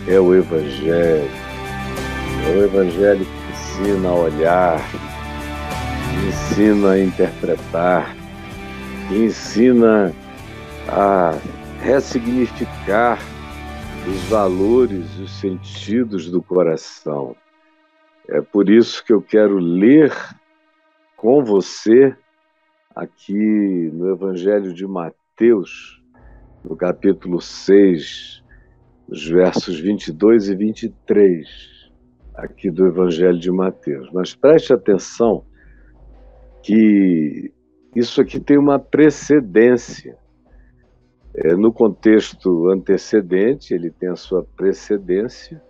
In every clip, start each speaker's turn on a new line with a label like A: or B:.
A: é o Evangelho. É o Evangelho que ensina a olhar, que ensina a interpretar, que ensina a ressignificar os valores e os sentidos do coração. É por isso que eu quero ler com você aqui no Evangelho de Mateus, no capítulo 6, os versos 22 e 23, aqui do Evangelho de Mateus. Mas preste atenção que isso aqui tem uma precedência. No contexto antecedente, ele tem a sua precedência,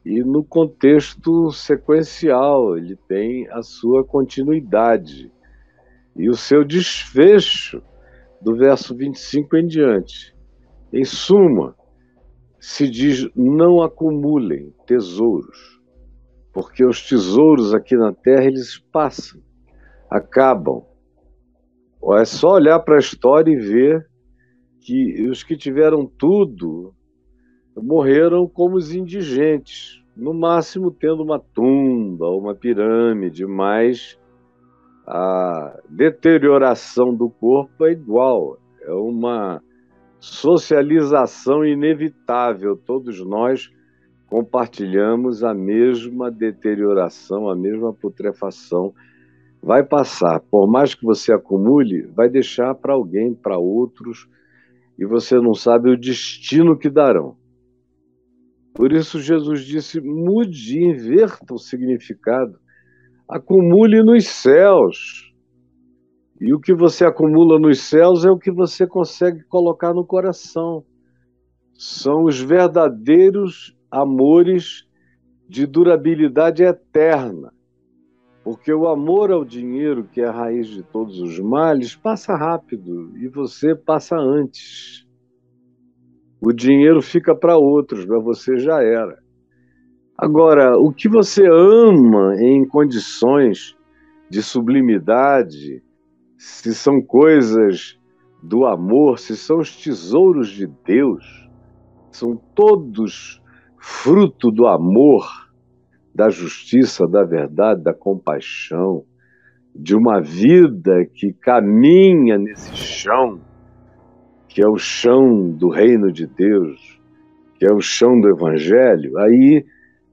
A: e no contexto sequencial, ele tem a sua continuidade e o seu desfecho do verso 25 em diante. Em suma, se diz: não acumulem tesouros, porque os tesouros aqui na terra eles passam, acabam. É só olhar para a história e ver que os que tiveram tudo morreram como os indigentes, no máximo tendo uma tumba, uma pirâmide, mas a deterioração do corpo é igual, é uma socialização inevitável. Todos nós compartilhamos a mesma deterioração, a mesma putrefação. Vai passar, por mais que você acumule, vai deixar para alguém, para outros, e você não sabe o destino que darão. Por isso Jesus disse: mude, inverta o significado, acumule nos céus. E o que você acumula nos céus é o que você consegue colocar no coração. São os verdadeiros amores de durabilidade eterna. Porque o amor ao dinheiro, que é a raiz de todos os males, passa rápido e você passa antes. O dinheiro fica para outros, mas você já era. Agora, o que você ama em condições de sublimidade, se são coisas do amor, se são os tesouros de Deus, são todos fruto do amor, da justiça, da verdade, da compaixão, de uma vida que caminha nesse chão, que é o chão do reino de Deus, que é o chão do Evangelho. Aí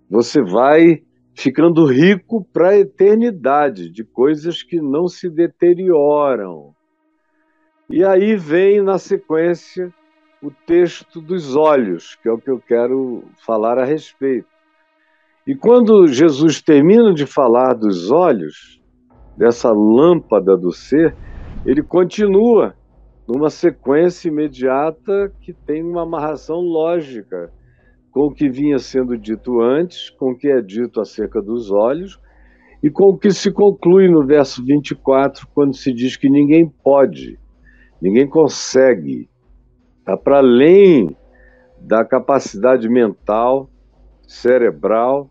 A: você vai ficando rico para a eternidade, de coisas que não se deterioram. E aí vem, na sequência, o texto dos olhos, que é o que eu quero falar a respeito. E quando Jesus termina de falar dos olhos, dessa lâmpada do ser, ele continua numa sequência imediata que tem uma amarração lógica com o que vinha sendo dito antes, com o que é dito acerca dos olhos, e com o que se conclui no verso 24, quando se diz que ninguém pode, ninguém consegue, está para além da capacidade mental, cerebral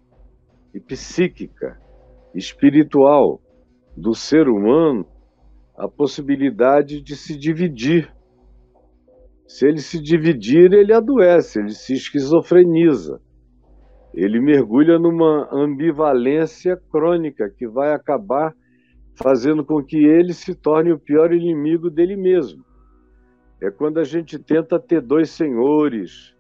A: e psíquica, espiritual do ser humano, a possibilidade de se dividir. Se ele se dividir, ele adoece, ele se esquizofreniza. Ele mergulha numa ambivalência crônica que vai acabar fazendo com que ele se torne o pior inimigo dele mesmo. É quando a gente tenta ter dois senhores,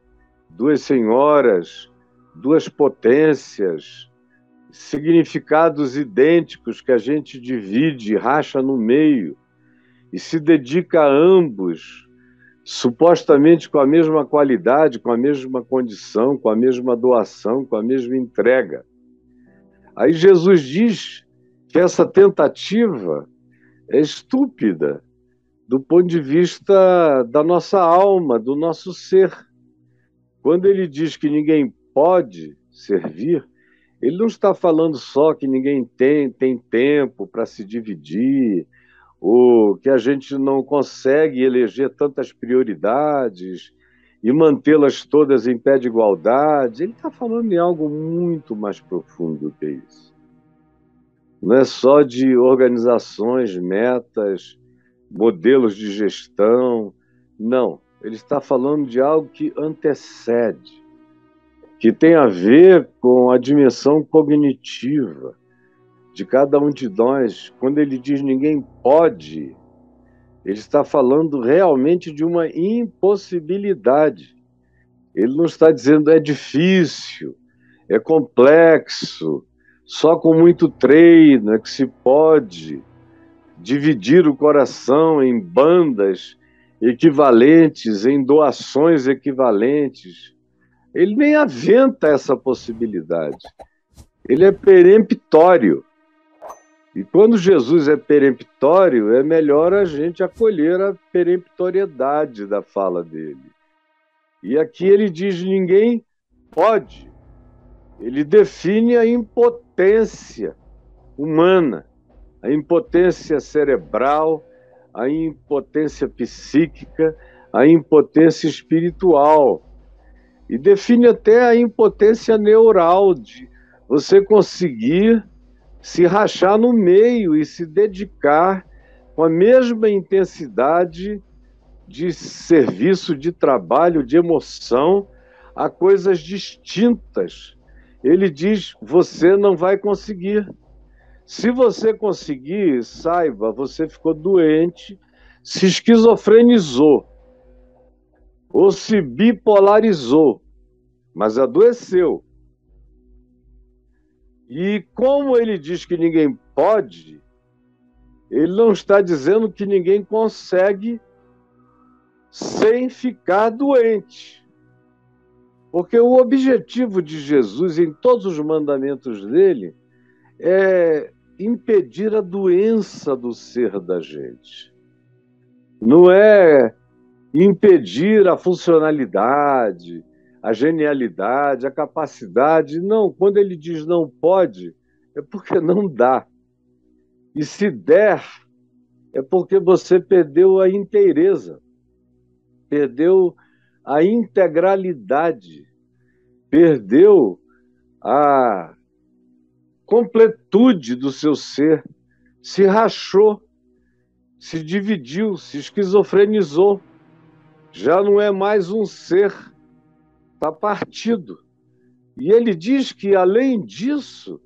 A: duas senhoras, duas potências, significados idênticos que a gente divide, racha no meio e se dedica a ambos, supostamente com a mesma qualidade, com a mesma condição, com a mesma doação, com a mesma entrega. Aí Jesus diz que essa tentativa é estúpida do ponto de vista da nossa alma, do nosso ser. Quando ele diz que ninguém pode servir, ele não está falando só que ninguém tem tempo para se dividir, ou que a gente não consegue eleger tantas prioridades e mantê-las todas em pé de igualdade. Ele está falando de algo muito mais profundo do que isso. Não é só de organizações, metas, modelos de gestão. Não, ele está falando de algo que antecede, que tem a ver com a dimensão cognitiva de cada um de nós. Quando ele diz ninguém pode, ele está falando realmente de uma impossibilidade. Ele não está dizendo é difícil, é complexo, só com muito treino é que se pode dividir o coração em bandas equivalentes, em doações equivalentes. Ele nem aventa essa possibilidade. Ele é peremptório. E quando Jesus é peremptório, é melhor a gente acolher a peremptoriedade da fala dele. E aqui ele diz: ninguém pode. Ele define a impotência humana, a impotência cerebral, a impotência psíquica, a impotência espiritual. E define até a impotência neural, de você conseguir se rachar no meio e se dedicar com a mesma intensidade de serviço, de trabalho, de emoção, a coisas distintas. Ele diz: você não vai conseguir. Se você conseguir, saiba, você ficou doente, se esquizofrenizou, ou se bipolarizou, mas adoeceu. E como ele diz que ninguém pode, ele não está dizendo que ninguém consegue sem ficar doente. Porque o objetivo de Jesus em todos os mandamentos dele é impedir a doença do ser da gente. Não é impedir a funcionalidade, a genialidade, a capacidade. Não, quando ele diz não pode, é porque não dá. E se der, é porque você perdeu a inteireza, perdeu a integralidade, perdeu a completude do seu ser, se rachou, se dividiu, se esquizofrenizou. Já não é mais um ser, está partido. E ele diz que, além disso,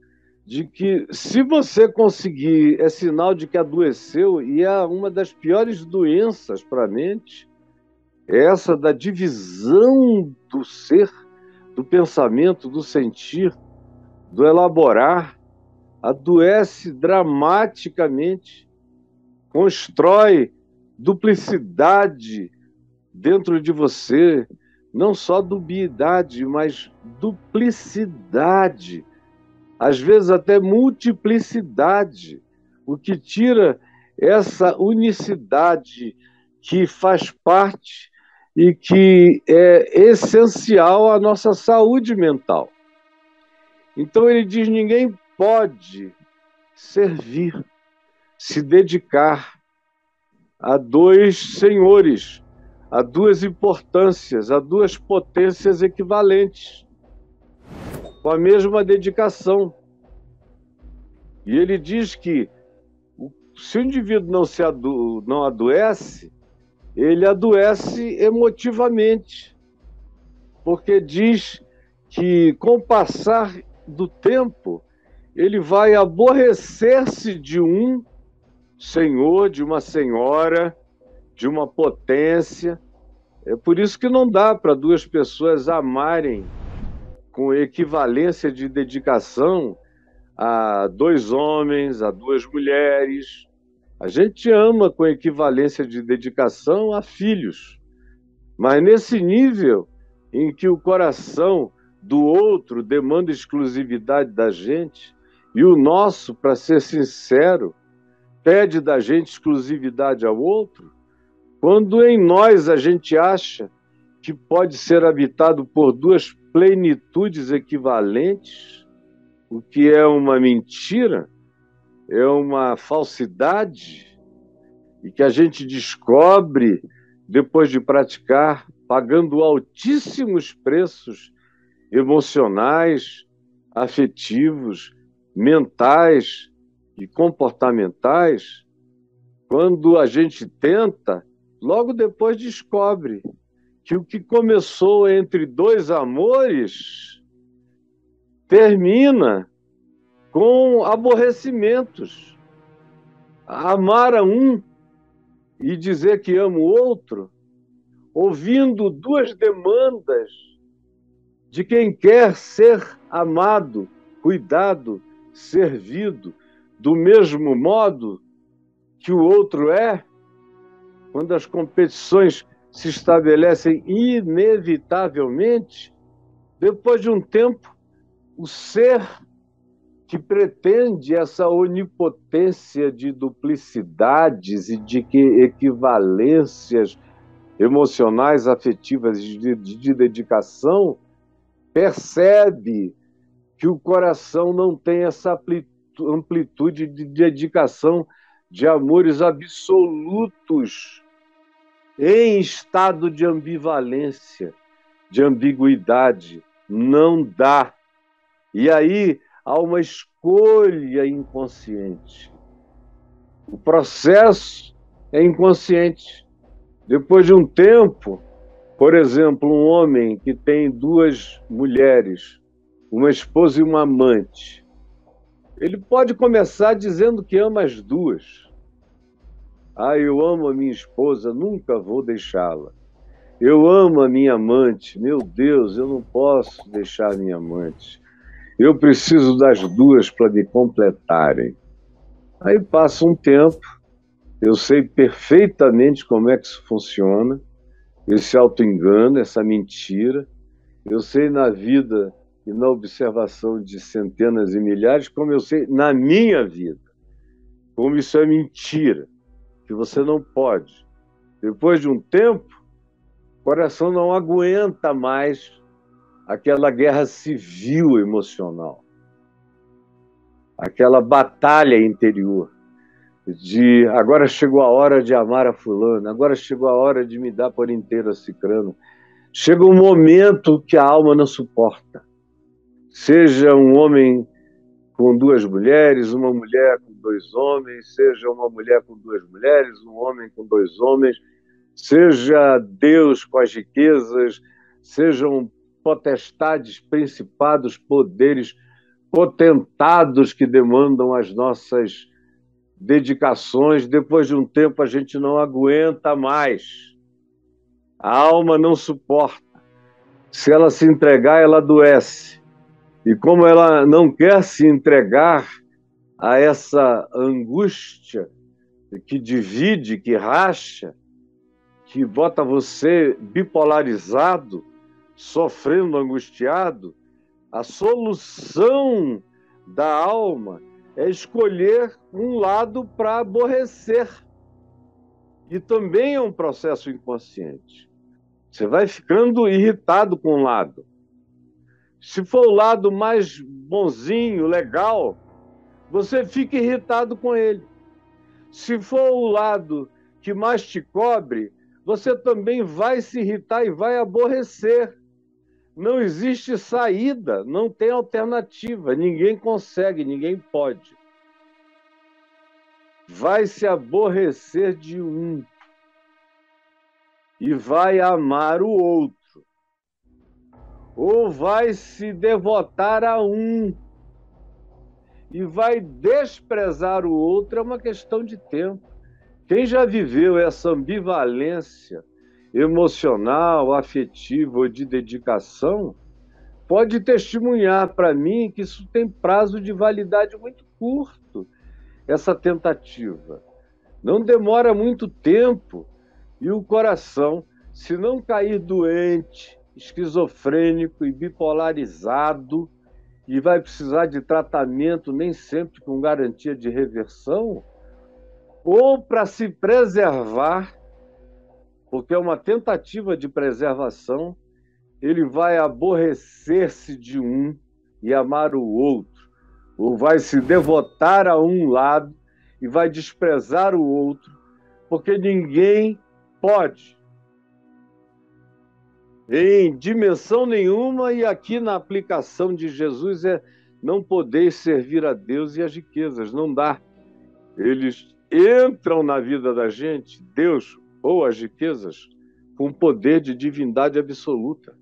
A: de que se você conseguir, é sinal de que adoeceu, e é uma das piores doenças para a mente, é essa da divisão do ser, do pensamento, do sentir, do elaborar. Adoece dramaticamente, constrói duplicidade dentro de você, não só dubiedade, mas duplicidade, às vezes até multiplicidade, o que tira essa unicidade que faz parte e que é essencial à nossa saúde mental. Então ele diz: ninguém pode servir, se dedicar a dois senhores, a duas importâncias, a duas potências equivalentes, com a mesma dedicação. E ele diz que se o indivíduo não adoece, ele adoece emotivamente, porque diz que, com o passar do tempo, ele vai aborrecer-se de um senhor, de uma senhora, de uma potência. É por isso que não dá para duas pessoas amarem com equivalência de dedicação a dois homens, a duas mulheres. A gente ama com equivalência de dedicação a filhos, mas nesse nível em que o coração do outro demanda exclusividade da gente, e o nosso, para ser sincero, pede da gente exclusividade ao outro, quando em nós a gente acha que pode ser habitado por duas plenitudes equivalentes, o que é uma mentira, é uma falsidade, e que a gente descobre depois de praticar, pagando altíssimos preços emocionais, afetivos, mentais e comportamentais. Quando a gente tenta, logo depois descobre que o que começou entre dois amores termina com aborrecimentos. Amar a um e dizer que amo o outro, ouvindo duas demandas de quem quer ser amado, cuidado, servido, do mesmo modo que o outro é, quando as competições se estabelecem inevitavelmente, depois de um tempo, o ser que pretende essa onipotência de duplicidades e de equivalências emocionais, afetivas, de dedicação, percebe que o coração não tem essa amplitude de dedicação, de amores absolutos em estado de ambivalência, de ambiguidade. Não dá. E aí há uma escolha inconsciente. O processo é inconsciente. Depois de um tempo, por exemplo, um homem que tem duas mulheres, uma esposa e uma amante, ele pode começar dizendo que ama as duas. Eu amo a minha esposa, nunca vou deixá-la. Eu amo a minha amante, meu Deus, eu não posso deixar a minha amante. Eu preciso das duas para me completarem. Aí passa um tempo, eu sei perfeitamente como é que isso funciona, esse auto-engano, essa mentira. Eu sei na vida e na observação de centenas e milhares, como eu sei na minha vida, como isso é mentira, que você não pode. Depois de um tempo, o coração não aguenta mais aquela guerra civil emocional, aquela batalha interior de agora chegou a hora de amar a fulana, agora chegou a hora de me dar por inteiro a cicrano. Chega um momento que a alma não suporta. Seja um homem com duas mulheres, uma mulher com dois homens, seja uma mulher com duas mulheres, um homem com dois homens, seja Deus com as riquezas, sejam potestades, principados, poderes, potentados que demandam as nossas dedicações. Depois de um tempo a gente não aguenta mais. A alma não suporta. Se ela se entregar, ela adoece. E como ela não quer se entregar a essa angústia que divide, que racha, que bota você bipolarizado, sofrendo, angustiado, a solução da alma é escolher um lado para aborrecer. E também é um processo inconsciente. Você vai ficando irritado com um lado. Se for o lado mais bonzinho, legal, você fica irritado com ele. Se for o lado que mais te cobre, você também vai se irritar e vai aborrecer. Não existe saída, não tem alternativa, ninguém consegue, ninguém pode. Vai se aborrecer de um e vai amar o outro. Ou vai se devotar a um e vai desprezar o outro. É uma questão de tempo. Quem já viveu essa ambivalência emocional, afetiva ou de dedicação, pode testemunhar para mim que isso tem prazo de validade muito curto, essa tentativa. Não demora muito tempo e o coração, se não cair doente, esquizofrênico e bipolarizado, e vai precisar de tratamento, nem sempre com garantia de reversão, ou para se preservar, porque é uma tentativa de preservação, ele vai aborrecer-se de um e amar o outro, ou vai se devotar a um lado e vai desprezar o outro, porque ninguém pode, em dimensão nenhuma, e aqui na aplicação de Jesus é não poder servir a Deus e as riquezas, não dá. Eles entram na vida da gente, Deus ou as riquezas, com poder de divindade absoluta.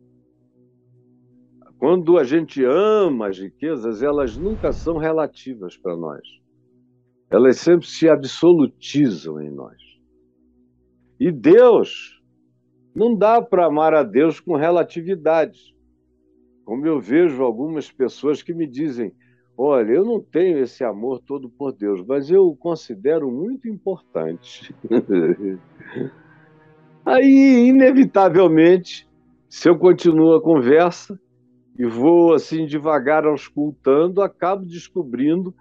A: Quando a gente ama as riquezas, elas nunca são relativas para nós. Elas sempre se absolutizam em nós. E Deus, não dá para amar a Deus com relatividade. Como eu vejo algumas pessoas que me dizem: olha, eu não tenho esse amor todo por Deus, mas eu o considero muito importante. Aí, inevitavelmente, se eu continuo a conversa e vou assim devagar auscultando, acabo descobrindo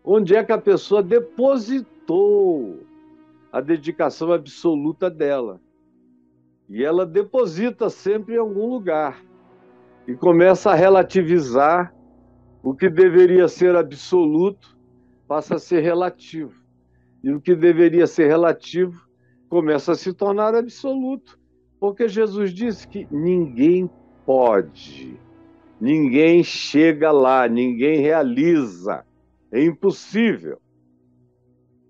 A: onde é que a pessoa depositou a dedicação absoluta dela. E ela deposita sempre em algum lugar e começa a relativizar. O que deveria ser absoluto passa a ser relativo. E o que deveria ser relativo começa a se tornar absoluto. Porque Jesus disse que ninguém pode, ninguém chega lá, ninguém realiza. É impossível.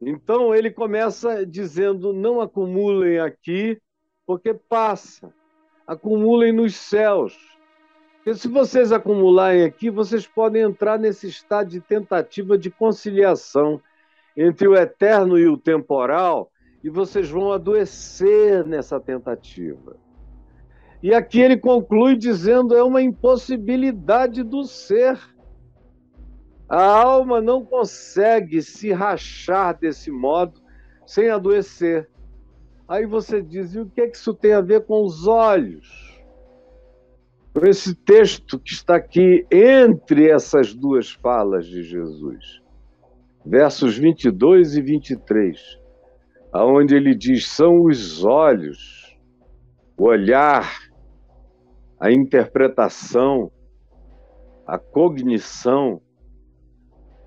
A: Então ele começa dizendo: não acumulem aqui, porque passa. Acumulem nos céus. Porque se vocês acumularem aqui, vocês podem entrar nesse estado de tentativa de conciliação entre o eterno e o temporal, e vocês vão adoecer nessa tentativa. E aqui ele conclui dizendo: é uma impossibilidade do ser. A alma não consegue se rachar desse modo sem adoecer. Aí você diz: e o que é que isso tem a ver com os olhos? Com esse texto que está aqui entre essas duas falas de Jesus, versos 22 e 23, aonde ele diz: são os olhos, o olhar, a interpretação, a cognição,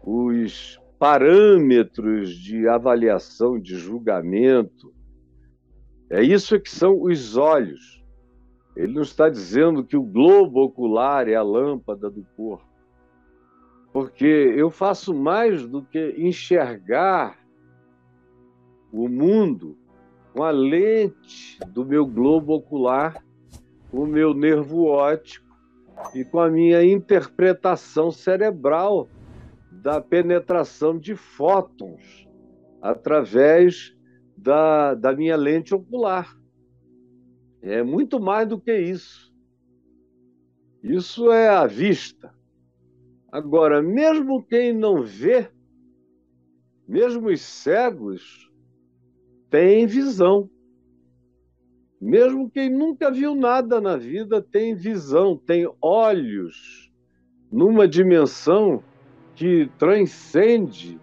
A: os parâmetros de avaliação, de julgamento. É isso que são os olhos. Ele não está dizendo que o globo ocular é a lâmpada do corpo, porque eu faço mais do que enxergar o mundo com a lente do meu globo ocular, com o meu nervo óptico e com a minha interpretação cerebral da penetração de fótons através da minha lente ocular. É muito mais do que isso. Isso é a vista. Agora, mesmo quem não vê, mesmo os cegos, tem visão. Mesmo quem nunca viu nada na vida tem visão, tem olhos numa dimensão que transcende.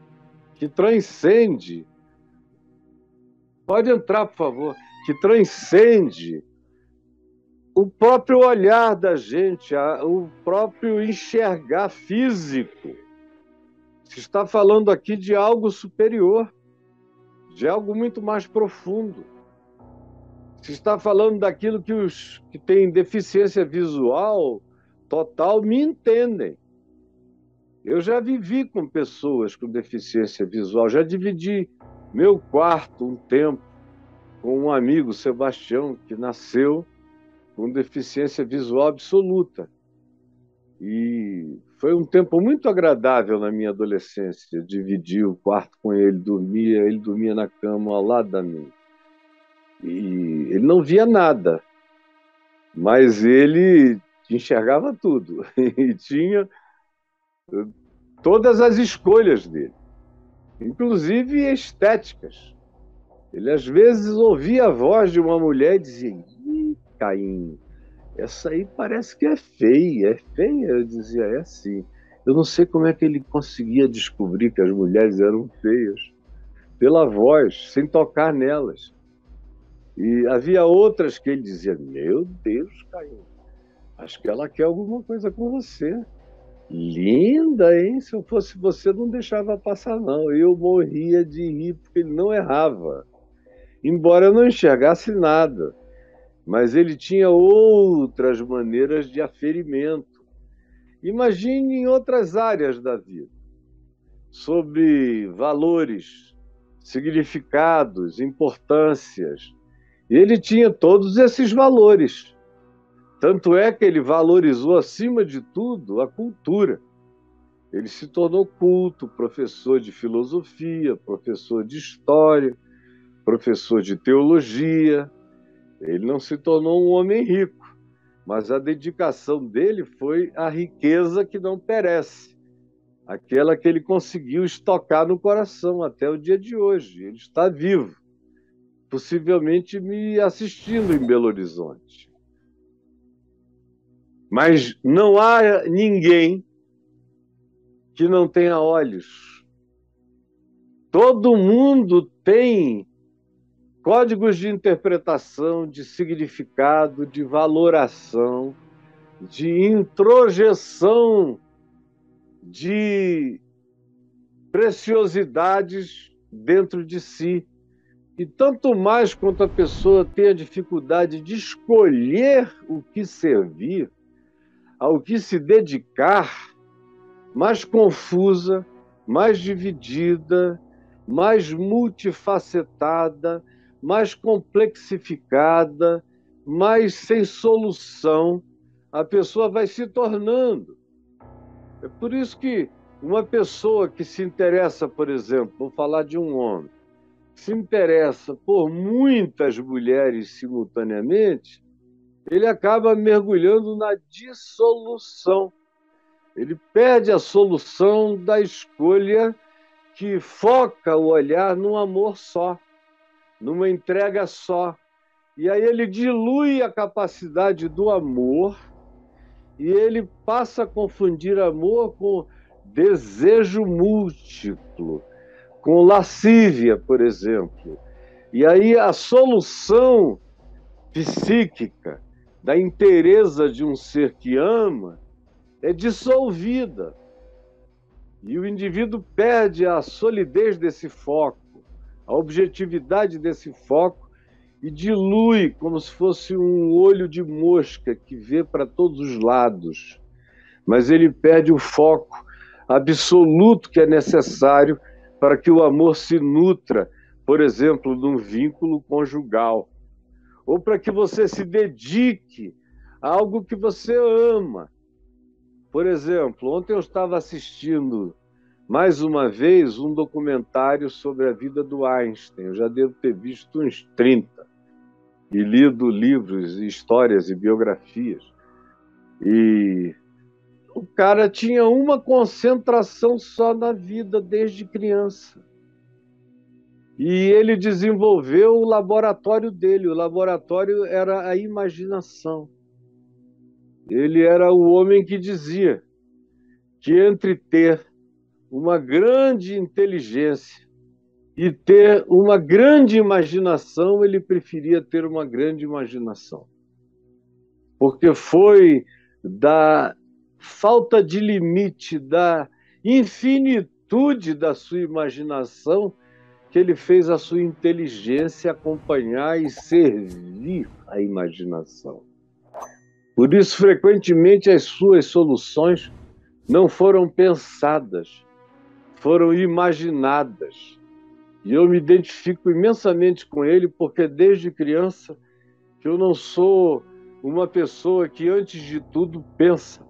A: Pode entrar, por favor. Que transcende o próprio olhar da gente, o próprio enxergar físico. Se está falando aqui de algo superior, de algo muito mais profundo. Se está falando daquilo que os que têm deficiência visual total me entendem. Eu já vivi com pessoas com deficiência visual, já dividi meu quarto um tempo com um amigo, Sebastião, que nasceu com deficiência visual absoluta. E foi um tempo muito agradável na minha adolescência, dividir o quarto com ele dormia na cama ao lado da minha. E ele não via nada, mas ele enxergava tudo e tinha todas as escolhas dele, inclusive estéticas. Ele às vezes ouvia a voz de uma mulher e dizia: ih, Caim, essa aí parece que é feia, é feia? Eu dizia: é sim. Eu não sei como é que ele conseguia descobrir que as mulheres eram feias, pela voz, sem tocar nelas. E havia outras que ele dizia: meu Deus, Caim, acho que ela quer alguma coisa com você. Linda, hein? Se eu fosse você, não deixava passar, não. Eu morria de rir, porque ele não errava. Embora eu não enxergasse nada. Mas ele tinha outras maneiras de aferimento. Imagine em outras áreas da vida, sobre valores, significados, importâncias. Ele tinha todos esses valores. Tanto é que ele valorizou, acima de tudo, a cultura. Ele se tornou culto, professor de filosofia, professor de história, professor de teologia. Ele não se tornou um homem rico, mas a dedicação dele foi a riqueza que não perece, aquela que ele conseguiu estocar no coração até o dia de hoje. Ele está vivo, possivelmente me assistindo em Belo Horizonte. Mas não há ninguém que não tenha olhos. Todo mundo tem códigos de interpretação, de significado, de valoração, de introjeção de preciosidades dentro de si. E tanto mais quanto a pessoa tem a dificuldade de escolher o que servir, ao que se dedicar, mais confusa, mais dividida, mais multifacetada, mais complexificada, mais sem solução, a pessoa vai se tornando. É por isso que uma pessoa que se interessa, por exemplo, vou falar de um homem, se interessa por muitas mulheres simultaneamente, ele acaba mergulhando na dissolução. Ele perde a solução da escolha que foca o olhar num amor só, numa entrega só. E aí ele dilui a capacidade do amor e ele passa a confundir amor com desejo múltiplo, com lascívia, por exemplo. E aí a solução psíquica da inteireza de um ser que ama é dissolvida. E o indivíduo perde a solidez desse foco, a objetividade desse foco, e dilui como se fosse um olho de mosca que vê para todos os lados. Mas ele perde o foco absoluto que é necessário para que o amor se nutra, por exemplo, num vínculo conjugal, ou para que você se dedique a algo que você ama. Por exemplo, ontem eu estava assistindo mais uma vez um documentário sobre a vida do Einstein. Eu já devo ter visto uns 30 e lido livros, histórias e biografias. E o cara tinha uma concentração só na vida desde criança. E ele desenvolveu o laboratório dele. O laboratório era a imaginação. Ele era o homem que dizia que entre ter uma grande inteligência e ter uma grande imaginação, ele preferia ter uma grande imaginação. Porque foi da falta de limite, da infinitude da sua imaginação que ele fez a sua inteligência acompanhar e servir a imaginação. Por isso, frequentemente, as suas soluções não foram pensadas, foram imaginadas. E eu me identifico imensamente com ele, porque desde criança que eu não sou uma pessoa que, antes de tudo, pensa.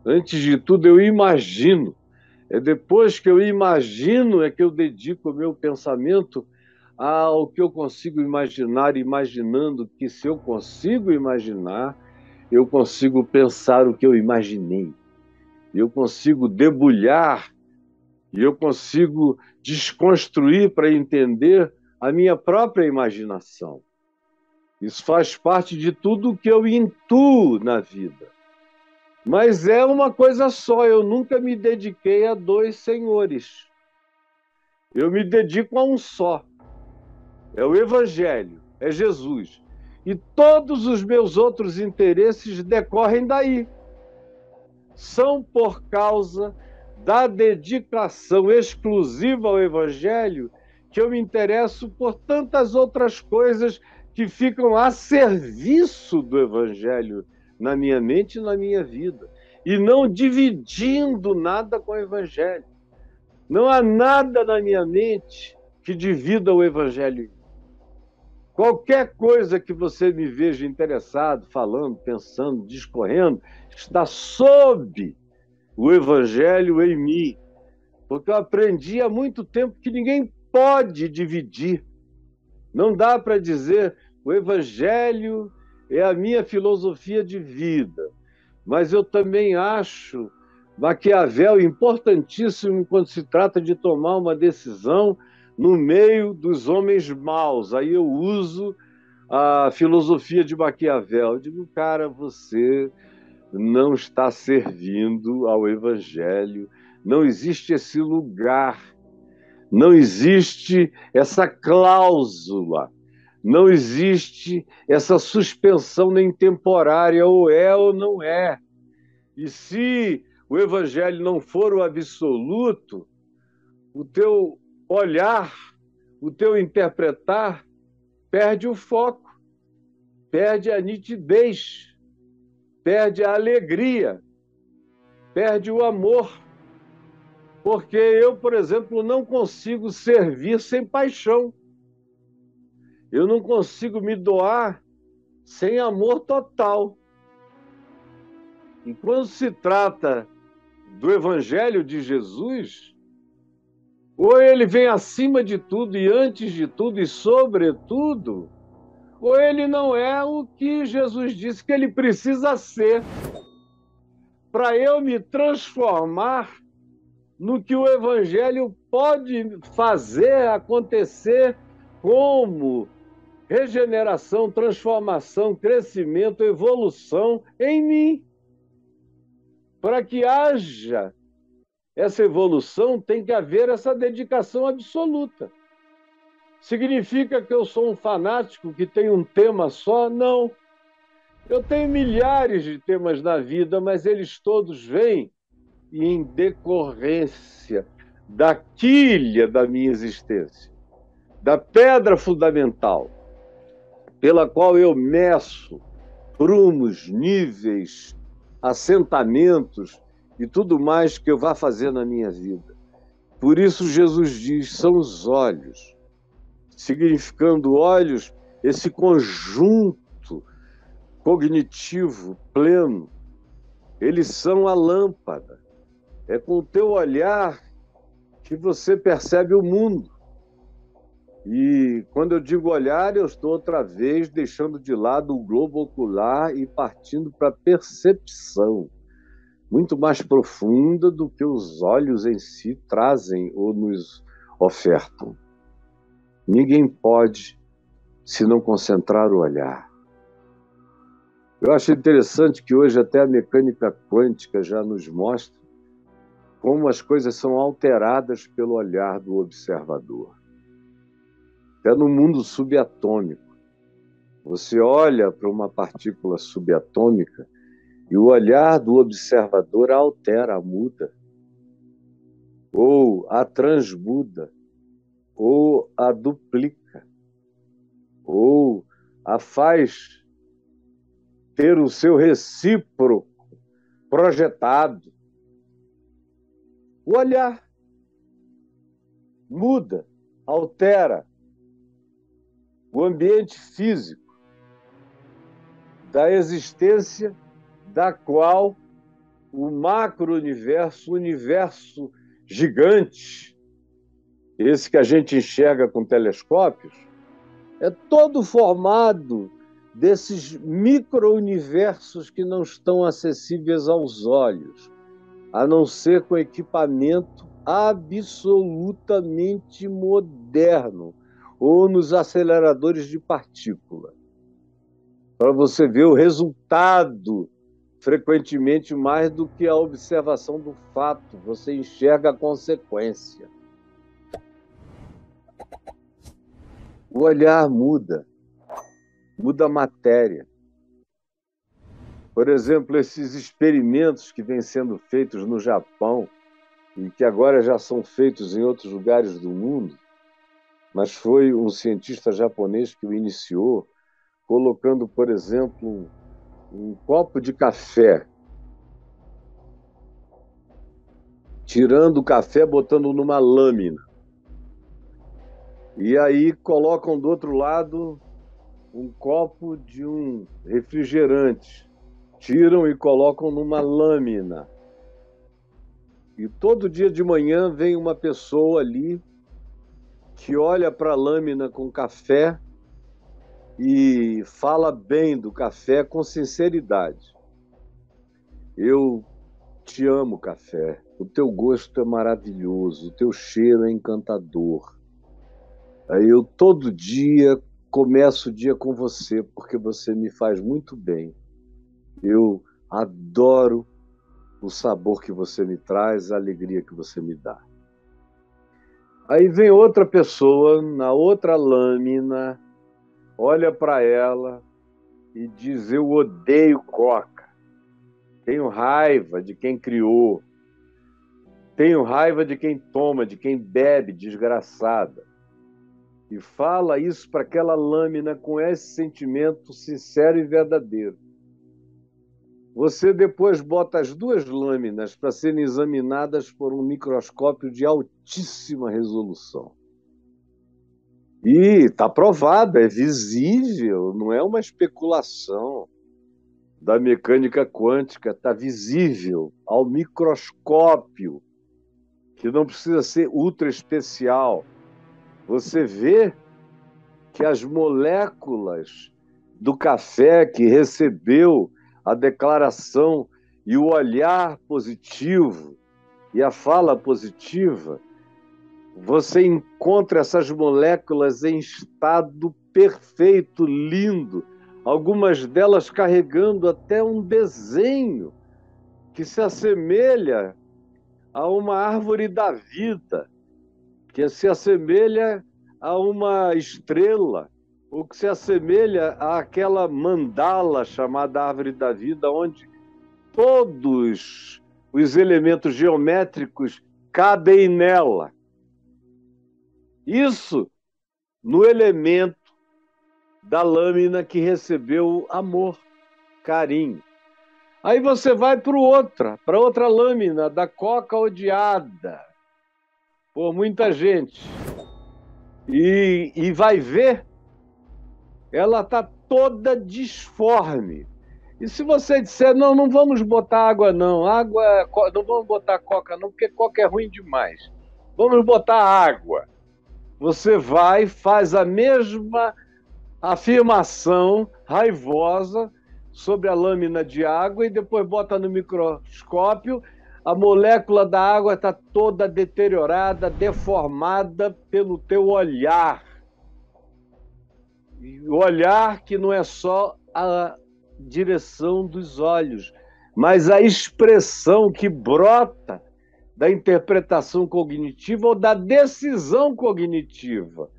A: Antes de tudo, eu imagino. É depois que eu imagino é que eu dedico o meu pensamento ao que eu consigo imaginar, imaginando que, se eu consigo imaginar, eu consigo pensar o que eu imaginei. Eu consigo debulhar e eu consigo desconstruir para entender a minha própria imaginação. Isso faz parte de tudo o que eu intuo na vida. Mas é uma coisa só, eu nunca me dediquei a dois senhores. Eu me dedico a um só. É o Evangelho, é Jesus. E todos os meus outros interesses decorrem daí. São por causa da dedicação exclusiva ao Evangelho que eu me interesso por tantas outras coisas que ficam a serviço do Evangelho na minha mente e na minha vida, e não dividindo nada com o Evangelho. Não há nada na minha mente que divida o Evangelho. Qualquer coisa que você me veja interessado, falando, pensando, discorrendo, está sob o Evangelho em mim. Porque eu aprendi há muito tempo que ninguém pode dividir. Não dá para dizer o Evangelho é a minha filosofia de vida. Mas eu também acho Maquiavel importantíssimo quando se trata de tomar uma decisão no meio dos homens maus. Aí eu uso a filosofia de Maquiavel. Eu digo, cara, você não está servindo ao Evangelho, não existe esse lugar, não existe essa cláusula, não existe essa suspensão nem temporária, ou é ou não é. E se o Evangelho não for o absoluto, o teu olhar, o teu interpretar, perde o foco, perde a nitidez, perde a alegria, perde o amor. Porque eu, por exemplo, não consigo servir sem paixão. Eu não consigo me doar sem amor total. E quando se trata do Evangelho de Jesus, ou ele vem acima de tudo e antes de tudo e sobretudo, ou ele não é o que Jesus disse que ele precisa ser para eu me transformar no que o Evangelho pode fazer acontecer como regeneração, transformação, crescimento, evolução em mim. Para que haja essa evolução, tem que haver essa dedicação absoluta. Significa que eu sou um fanático que tem um tema só? Não. Eu tenho milhares de temas na vida, mas eles todos vêm em decorrência da quilha da minha existência, da pedra fundamental, pela qual eu meço prumos, níveis, assentamentos e tudo mais que eu vá fazer na minha vida. Por isso Jesus diz, são os olhos, significando olhos, esse conjunto cognitivo pleno, eles são a lâmpada. É com o teu olhar que você percebe o mundo. E quando eu digo olhar, eu estou outra vez deixando de lado o globo ocular e partindo para a percepção, muito mais profunda do que os olhos em si trazem ou nos ofertam. Ninguém pode se não concentrar o olhar. Eu acho interessante que hoje até a mecânica quântica já nos mostra como as coisas são alteradas pelo olhar do observador. Até no mundo subatômico. Você olha para uma partícula subatômica e o olhar do observador a altera, a muda, ou a transmuda, ou a duplica, ou a faz ter o seu recíproco projetado. O olhar muda, altera o ambiente físico da existência da qual o macro-universo, o universo gigante, esse que a gente enxerga com telescópios, é todo formado desses micro-universos que não estão acessíveis aos olhos, a não ser com equipamento absolutamente moderno, ou nos aceleradores de partícula, para você ver o resultado, frequentemente mais do que a observação do fato, você enxerga a consequência. O olhar muda a matéria. Por exemplo, esses experimentos que vêm sendo feitos no Japão, e que agora já são feitos em outros lugares do mundo, mas foi um cientista japonês que o iniciou, colocando, por exemplo, um copo de café, tirando o café, botando numa lâmina. E aí colocam do outro lado um copo de um refrigerante, tiram e colocam numa lâmina. E todo dia de manhã vem uma pessoa ali que olha para a lâmina com café e fala bem do café com sinceridade. Eu te amo, café. O teu gosto é maravilhoso, o teu cheiro é encantador. Aí eu todo dia começo o dia com você porque você me faz muito bem. Eu adoro o sabor que você me traz, a alegria que você me dá. Aí vem outra pessoa na outra lâmina, olha para ela e diz: eu odeio Coca. Tenho raiva de quem criou. Tenho raiva de quem toma, de quem bebe, desgraçada. E fala isso para aquela lâmina com esse sentimento sincero e verdadeiro. Você depois bota as duas lâminas para serem examinadas por um microscópio de altíssima resolução. E está provado, é visível, não é uma especulação da mecânica quântica, está visível ao microscópio, que não precisa ser ultra especial. Você vê que as moléculas do café que recebeu a declaração e o olhar positivo e a fala positiva, você encontra essas moléculas em estado perfeito, lindo, algumas delas carregando até um desenho que se assemelha a uma árvore da vida, que se assemelha a uma estrela, ou que se assemelha àquela mandala chamada árvore da vida, onde todos os elementos geométricos cabem nela. Isso no elemento da lâmina que recebeu amor, carinho. Aí você vai para outra lâmina da Coca odiada por muita gente. E vai ver, ela está toda disforme. E se você disser, não, não vamos botar água não, não vamos botar Coca não, porque Coca é ruim demais. Vamos botar água. Você vai, faz a mesma afirmação raivosa sobre a lâmina de água e depois bota no microscópio, a molécula da água está toda deteriorada, deformada pelo teu olhar. E o olhar que não é só a direção dos olhos, mas a expressão que brota da interpretação cognitiva ou da decisão cognitiva,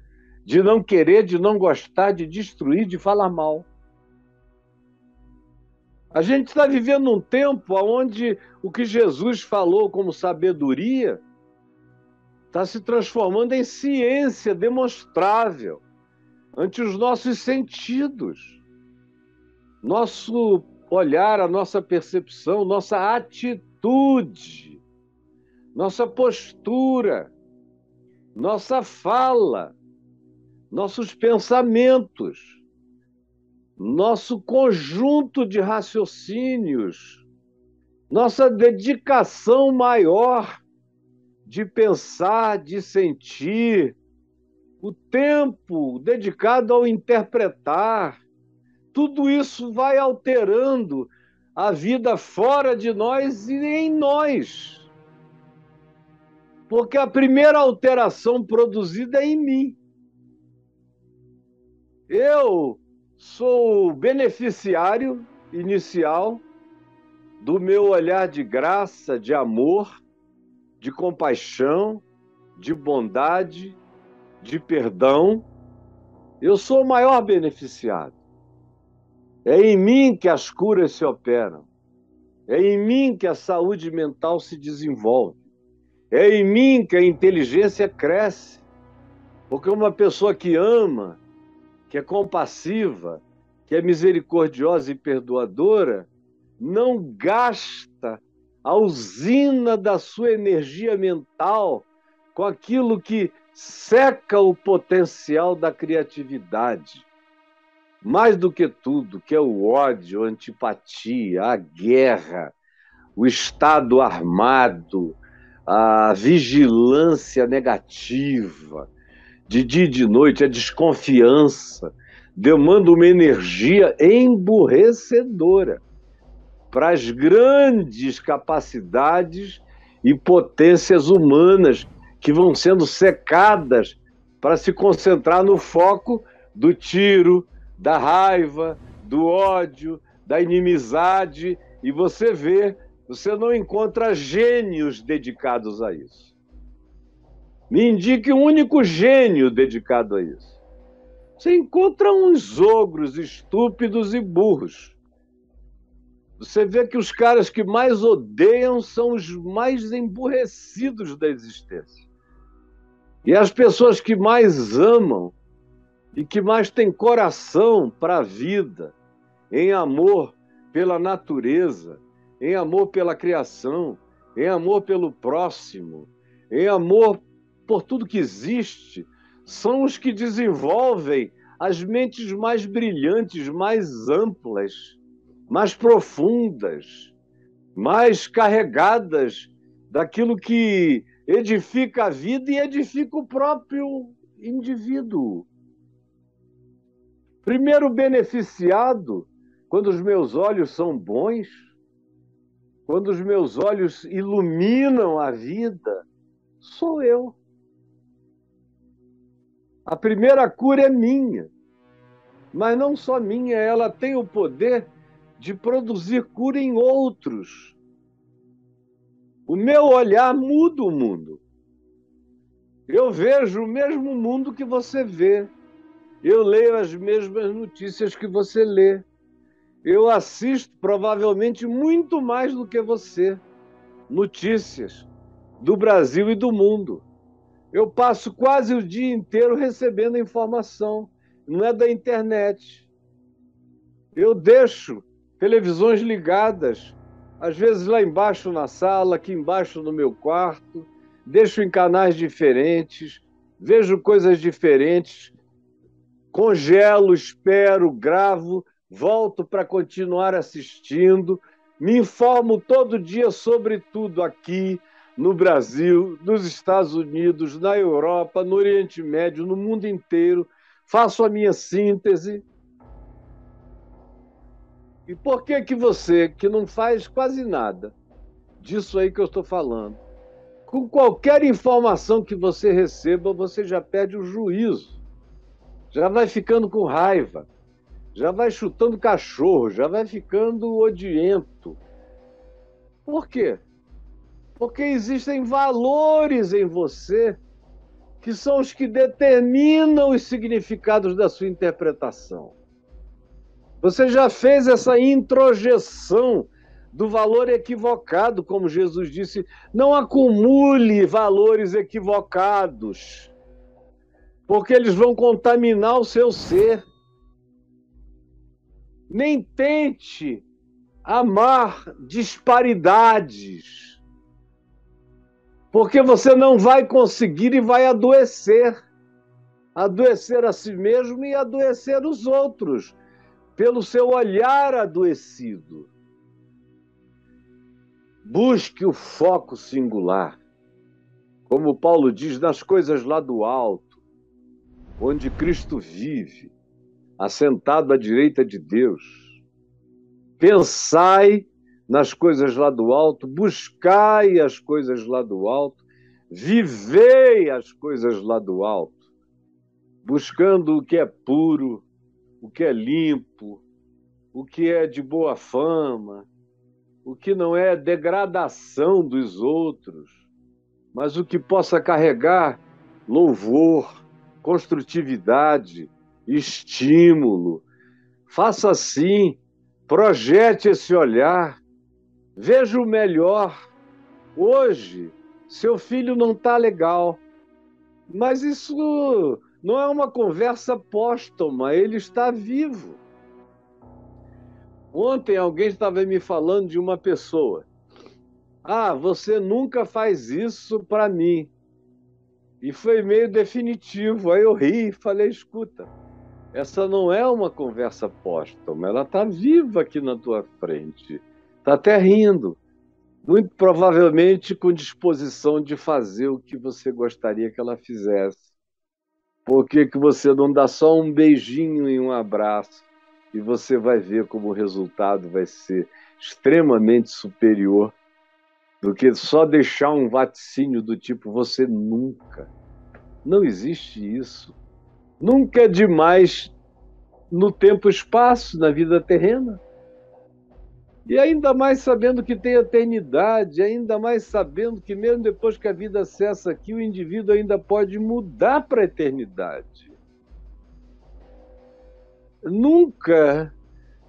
A: de não querer, de não gostar, de destruir, de falar mal. A gente está vivendo um tempo onde o que Jesus falou como sabedoria está se transformando em ciência demonstrável ante os nossos sentidos. Nosso olhar, a nossa percepção, nossa atitude, nossa postura, nossa fala, nossos pensamentos, nosso conjunto de raciocínios, nossa dedicação maior de pensar, de sentir, o tempo dedicado ao interpretar, tudo isso vai alterando a vida fora de nós e em nós. Porque a primeira alteração produzida é em mim. Eu sou o beneficiário inicial do meu olhar de graça, de amor, de compaixão, de bondade, de perdão. Eu sou o maior beneficiado. É em mim que as curas se operam. É em mim que a saúde mental se desenvolve. É em mim que a inteligência cresce. Porque uma pessoa que ama, que é compassiva, que é misericordiosa e perdoadora, não gasta a usina da sua energia mental com aquilo que seca o potencial da criatividade. mais do que tudo, que é o ódio, a antipatia, a guerra, o Estado armado, a vigilância negativa, de dia e de noite, a desconfiança, demanda uma energia emburrecedora para as grandes capacidades e potências humanas que vão sendo secadas para se concentrar no foco do tiro, da raiva, do ódio, da inimizade, e você não encontra gênios dedicados a isso. Me indique um único gênio dedicado a isso. Você encontra uns ogros estúpidos e burros. Você vê que os caras que mais odeiam são os mais emburrecidos da existência. E as pessoas que mais amam e que mais têm coração para a vida, em amor pela natureza, em amor pela criação, em amor pelo próximo, em amor por tudo que existe, são os que desenvolvem as mentes mais brilhantes, mais amplas, mais profundas, mais carregadas daquilo que edifica a vida e edifica o próprio indivíduo. Primeiro beneficiado, quando os meus olhos são bons, quando os meus olhos iluminam a vida, sou eu. A primeira cura é minha, mas não só minha, ela tem o poder de produzir cura em outros. O meu olhar muda o mundo. Eu vejo o mesmo mundo que você vê. Eu leio as mesmas notícias que você lê. Eu assisto provavelmente muito mais do que você notícias do Brasil e do mundo. Eu passo quase o dia inteiro recebendo informação, não é da internet. Eu deixo televisões ligadas, às vezes lá embaixo na sala, aqui embaixo no meu quarto, deixo em canais diferentes, vejo coisas diferentes, congelo, espero, gravo, volto para continuar assistindo, me informo todo dia sobre tudo aqui, no Brasil, nos Estados Unidos, na Europa, no Oriente Médio, no mundo inteiro, faço a minha síntese. E por que que você, que não faz quase nada disso aí que eu estou falando, com qualquer informação que você receba, você já perde o juízo, já vai ficando com raiva, já vai chutando cachorro, já vai ficando odiento. Por quê? Porque existem valores em você que são os que determinam os significados da sua interpretação. Você já fez essa introjeção do valor equivocado, como Jesus disse, não acumule valores equivocados, porque eles vão contaminar o seu ser. Nem tente amar disparidades, porque você não vai conseguir e vai adoecer. Adoecer a si mesmo e adoecer os outros, pelo seu olhar adoecido. Busque o foco singular, como Paulo diz, nas coisas lá do alto, onde Cristo vive, assentado à direita de Deus. Pensai nas coisas lá do alto, buscai as coisas lá do alto, vivei as coisas lá do alto, buscando o que é puro, o que é limpo, o que é de boa fama, o que não é degradação dos outros, mas o que possa carregar louvor, construtividade, estímulo. Faça assim, projete esse olhar, veja o melhor. Hoje, seu filho não está legal, mas isso não é uma conversa póstuma, ele está vivo. Ontem alguém estava me falando de uma pessoa. Ah, você nunca faz isso para mim. E foi meio definitivo. Aí eu ri e falei, escuta, Essa não é uma conversa póstuma, ela está viva aqui na tua frente. Está até rindo, muito provavelmente com disposição de fazer o que você gostaria que ela fizesse. Por que que você não dá só um beijinho e um abraço? E você vai ver como o resultado vai ser extremamente superior do que só deixar um vaticínio do tipo você nunca. Não existe isso. Nunca é demais no tempo e espaço, na vida terrena. E ainda mais sabendo que tem eternidade, ainda mais sabendo que mesmo depois que a vida cessa aqui, o indivíduo ainda pode mudar para a eternidade. Nunca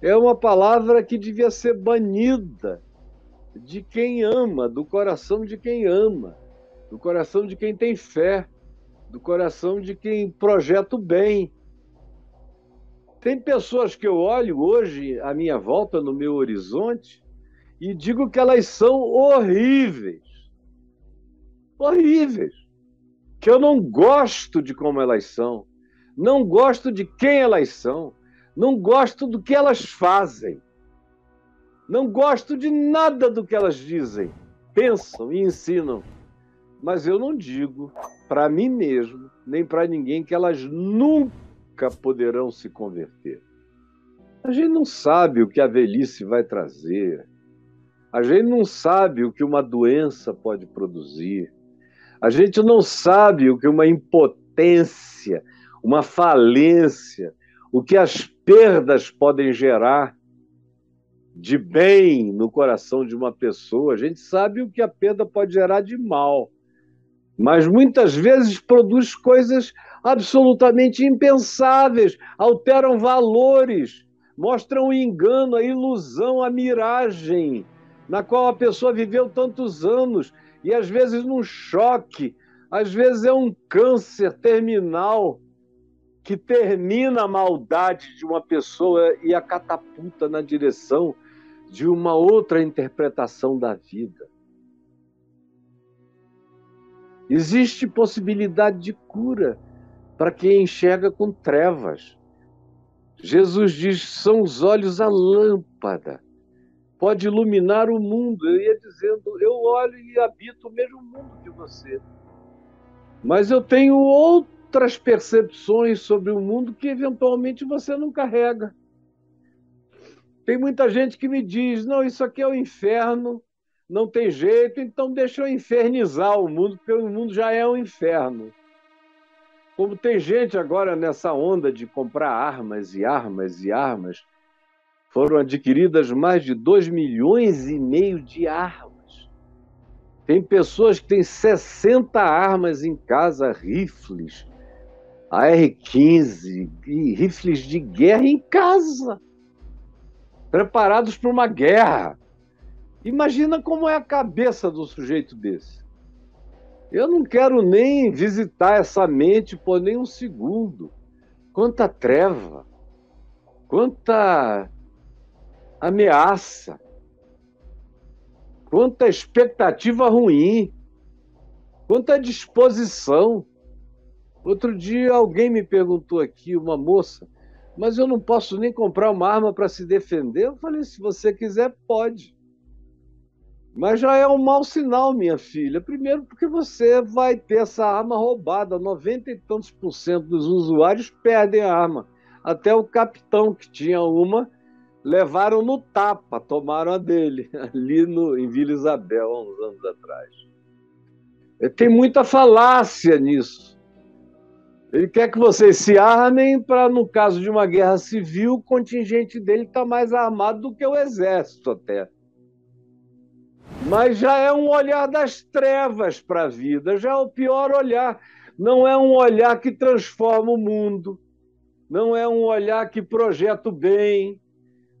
A: é uma palavra que devia ser banida de quem ama, do coração de quem ama, do coração de quem tem fé, do coração de quem projeta o bem. Tem pessoas que eu olho hoje à minha volta, no meu horizonte, e digo que elas são horríveis. Horríveis. Que eu não gosto de como elas são, não gosto de quem elas são, não gosto do que elas fazem, não gosto de nada do que elas dizem, pensam e ensinam. Mas eu não digo para mim mesmo, nem para ninguém, que elas nunca poderão se converter. A gente não sabe o que a velhice vai trazer. A gente não sabe o que uma doença pode produzir. A gente não sabe o que uma impotência, uma falência, o que as perdas podem gerar de bem no coração de uma pessoa. A gente sabe o que a perda pode gerar de mal. Mas muitas vezes produz coisas absolutamente impensáveis, alteram valores, mostram o engano, a ilusão, a miragem, na qual a pessoa viveu tantos anos, e às vezes num choque, às vezes é um câncer terminal que termina a maldade de uma pessoa e a catapulta na direção de uma outra interpretação da vida. Existe possibilidade de cura para quem enxerga com trevas. Jesus diz, são os olhos a lâmpada. Pode iluminar o mundo. Eu ia dizendo, eu olho e habito o mesmo mundo que você. Mas eu tenho outras percepções sobre o mundo que eventualmente você não carrega. Tem muita gente que me diz, não, isso aqui é o inferno, não tem jeito, então deixa eu infernizar o mundo, porque o mundo já é um inferno. Como tem gente agora nessa onda de comprar armas e armas e armas, foram adquiridas mais de 2,5 milhões de armas. Tem pessoas que têm 60 armas em casa, rifles, AR-15, e rifles de guerra em casa, preparados para uma guerra. Imagina como é a cabeça do sujeito desse. Eu não quero nem visitar essa mente por nem um segundo. Quanta treva, quanta ameaça, quanta expectativa ruim, quanta disposição. Outro dia alguém me perguntou aqui, uma moça, mas eu não posso nem comprar uma arma para se defender? Eu falei, se você quiser, pode. Mas já é um mau sinal, minha filha. Primeiro porque você vai ter essa arma roubada. 90 e tantos % dos usuários perdem a arma. Até o capitão, que tinha uma, levaram no tapa, tomaram a dele, ali em Vila Isabel, há uns anos atrás. Tem muita falácia nisso. Ele quer que vocês se armem para, no caso de uma guerra civil, o contingente dele está mais armado do que o exército até. Mas já é um olhar das trevas para a vida, já é o pior olhar. Não é um olhar que transforma o mundo, não é um olhar que projeta o bem,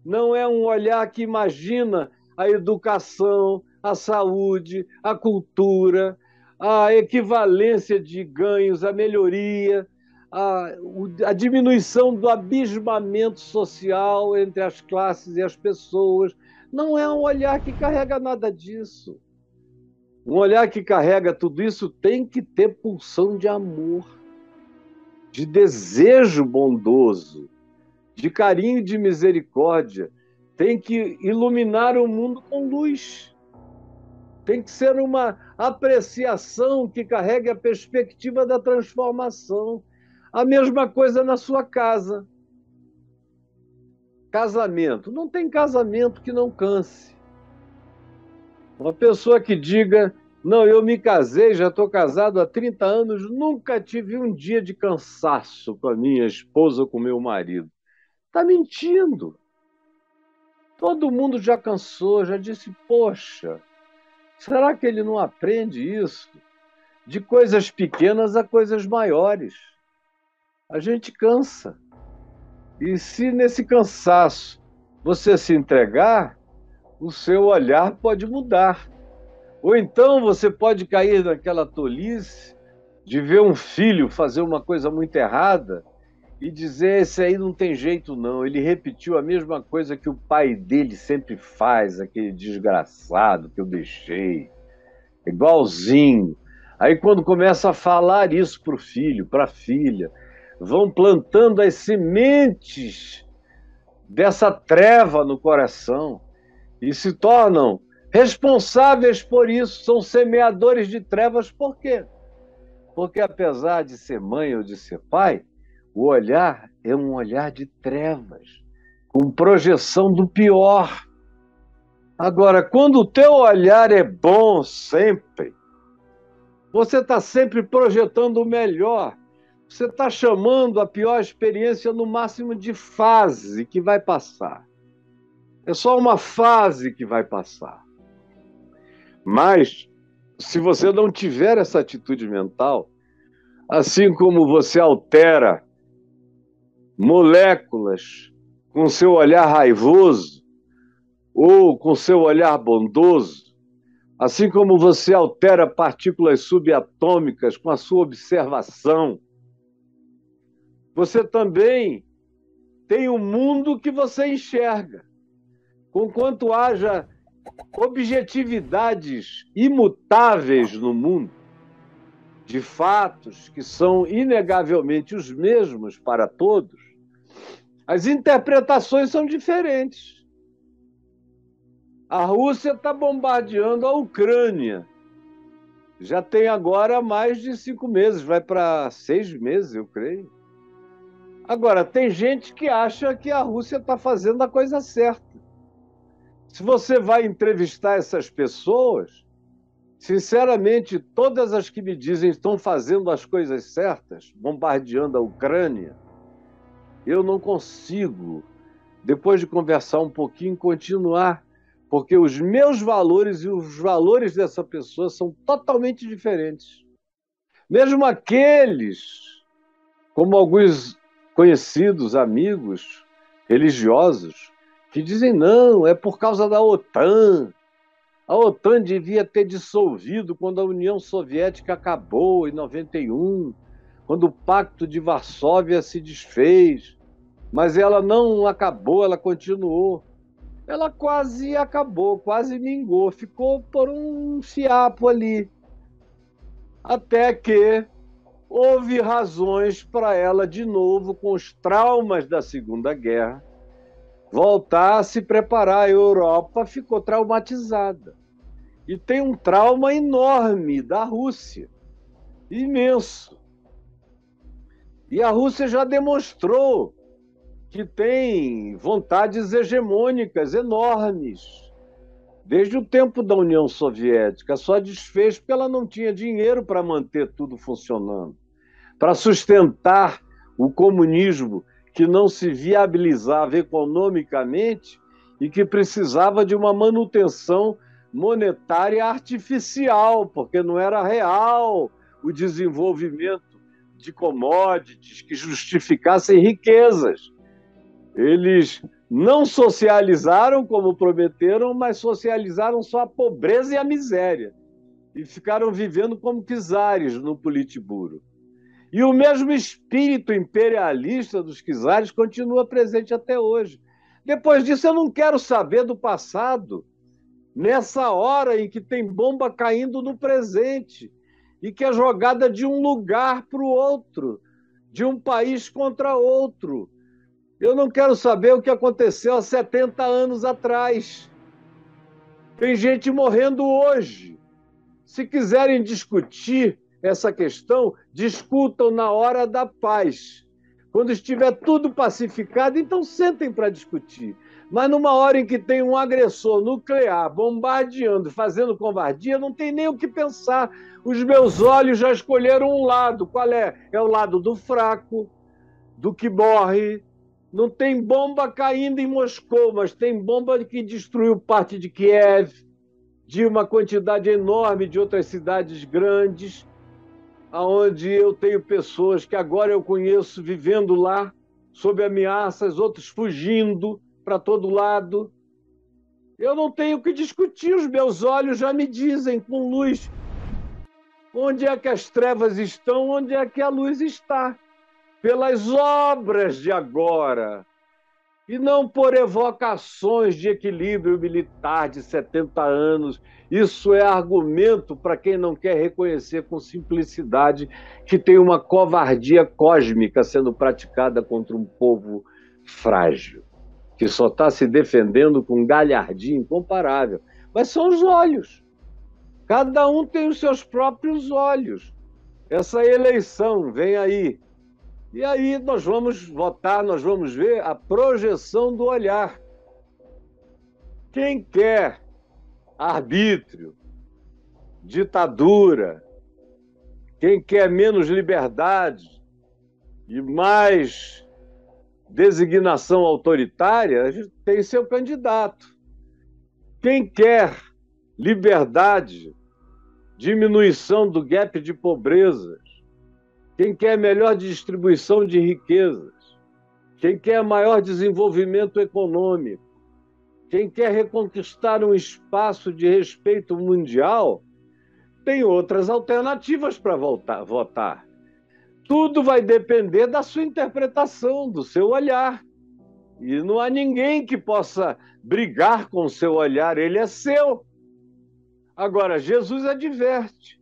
A: não é um olhar que imagina a educação, a saúde, a cultura, a equivalência de ganhos, a melhoria, a diminuição do abismamento social entre as classes e as pessoas. Não é um olhar que carrega nada disso. Um olhar que carrega tudo isso tem que ter pulsão de amor, de desejo bondoso, de carinho e de misericórdia. Tem que iluminar o mundo com luz. Tem que ser uma apreciação que carregue a perspectiva da transformação. A mesma coisa na sua casa. Casamento. Não tem casamento que não canse. Uma pessoa que diga: não, eu me casei, já estou casado há 30 anos, nunca tive um dia de cansaço com a minha esposa ou com o meu marido. Está mentindo. Todo mundo já cansou, já disse: poxa, será que ele não aprende isso? De coisas pequenas a coisas maiores. A gente cansa. E se nesse cansaço você se entregar, o seu olhar pode mudar. Ou então você pode cair naquela tolice de ver um filho fazer uma coisa muito errada e dizer: esse aí não tem jeito não, ele repetiu a mesma coisa que o pai dele sempre faz, aquele desgraçado que eu deixei, igualzinho. Aí quando começa a falar isso para o filho, para a filha, vão plantando as sementes dessa treva no coração e se tornam responsáveis por isso, são semeadores de trevas. Por quê? Porque apesar de ser mãe ou de ser pai, o olhar é um olhar de trevas, com projeção do pior. Agora, quando o teu olhar é bom sempre, você está sempre projetando o melhor, você está chamando a pior experiência no máximo de fase que vai passar. É só uma fase que vai passar. Mas, se você não tiver essa atitude mental, assim como você altera moléculas com seu olhar raivoso ou com seu olhar bondoso, assim como você altera partículas subatômicas com a sua observação, você também tem um mundo que você enxerga. Conquanto haja objetividades imutáveis no mundo, de fatos que são inegavelmente os mesmos para todos, as interpretações são diferentes. A Rússia está bombardeando a Ucrânia. Já tem agora mais de 5 meses, vai para 6 meses, eu creio. Agora, tem gente que acha que a Rússia está fazendo a coisa certa. Se você vai entrevistar essas pessoas, sinceramente, todas as que me dizem estão fazendo as coisas certas, bombardeando a Ucrânia, eu não consigo, depois de conversar um pouquinho, continuar, porque os meus valores e os valores dessa pessoa são totalmente diferentes. Mesmo aqueles, como alguns conhecidos, amigos religiosos, que dizem: não, é por causa da OTAN. A OTAN devia ter dissolvido quando a União Soviética acabou, em 91, quando o Pacto de Varsóvia se desfez. Mas ela não acabou, ela continuou. Ela quase acabou, quase mingou, ficou por um fiapo ali. Até que houve razões para ela, de novo, com os traumas da Segunda Guerra, voltar a se preparar. A Europa ficou traumatizada. E tem um trauma enorme da Rússia, imenso. E a Rússia já demonstrou que tem vontades hegemônicas enormes. Desde o tempo da União Soviética, só desfez porque ela não tinha dinheiro para manter tudo funcionando, para sustentar o comunismo que não se viabilizava economicamente e que precisava de uma manutenção monetária artificial, porque não era real o desenvolvimento de commodities que justificassem riquezas. Eles não socializaram como prometeram, mas socializaram só a pobreza e a miséria. E ficaram vivendo como czares no Politburo. E o mesmo espírito imperialista dos czares continua presente até hoje. Depois disso, eu não quero saber do passado, nessa hora em que tem bomba caindo no presente e que é jogada de um lugar para o outro, de um país contra outro. Eu não quero saber o que aconteceu há 70 anos atrás. Tem gente morrendo hoje. Se quiserem discutir essa questão, discutam na hora da paz. Quando estiver tudo pacificado, então sentem para discutir. Mas numa hora em que tem um agressor nuclear bombardeando, fazendo covardia, não tem nem o que pensar. Os meus olhos já escolheram um lado. Qual é? É o lado do fraco, do que morre. Não tem bomba caindo em Moscou, mas tem bomba que destruiu parte de Kiev, de uma quantidade enorme de outras cidades grandes, onde eu tenho pessoas que agora eu conheço vivendo lá, sob ameaças, outros fugindo para todo lado. Eu não tenho que discutir, os meus olhos já me dizem com luz onde é que as trevas estão, onde é que a luz está. Pelas obras de agora, e não por evocações de equilíbrio militar de 70 anos. Isso é argumento para quem não quer reconhecer com simplicidade que tem uma covardia cósmica sendo praticada contra um povo frágil, que só está se defendendo com galhardia incomparável. Mas são os olhos. Cada um tem os seus próprios olhos. Essa eleição vem aí. E aí nós vamos votar, nós vamos ver a projeção do olhar. Quem quer arbítrio, ditadura, quem quer menos liberdade e mais designação autoritária, tem seu candidato. Quem quer liberdade, diminuição do gap de pobreza, quem quer melhor distribuição de riquezas, quem quer maior desenvolvimento econômico, quem quer reconquistar um espaço de respeito mundial, tem outras alternativas para votar. Tudo vai depender da sua interpretação, do seu olhar. E não há ninguém que possa brigar com o seu olhar, ele é seu. Agora, Jesus adverte,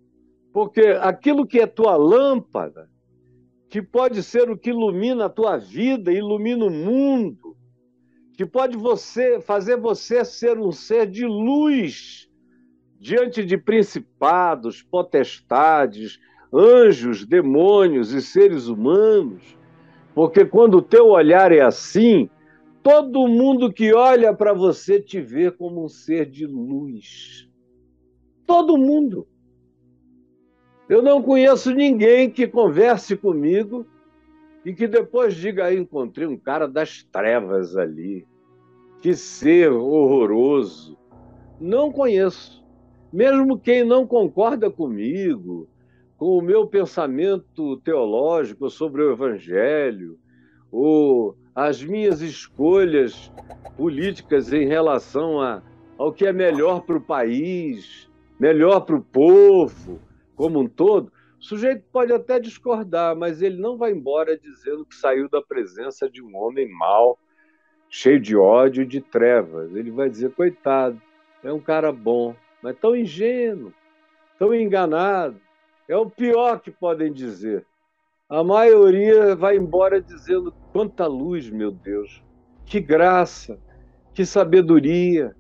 A: porque aquilo que é tua lâmpada, que pode ser o que ilumina a tua vida, ilumina o mundo, que pode fazer você ser um ser de luz diante de principados, potestades, anjos, demônios e seres humanos, porque quando o teu olhar é assim, todo mundo que olha para você te vê como um ser de luz. Todo mundo. Eu não conheço ninguém que converse comigo e que depois diga: encontrei um cara das trevas ali. Que ser horroroso. Não conheço. Mesmo quem não concorda comigo, com o meu pensamento teológico sobre o Evangelho, ou as minhas escolhas políticas em relação ao que é melhor para o país, melhor para o povo, como um todo, o sujeito pode até discordar, mas ele não vai embora dizendo que saiu da presença de um homem mau, cheio de ódio e de trevas. Ele vai dizer: coitado, é um cara bom, mas tão ingênuo, tão enganado. É o pior que podem dizer. A maioria vai embora dizendo: quanta luz, meu Deus, que graça, que sabedoria.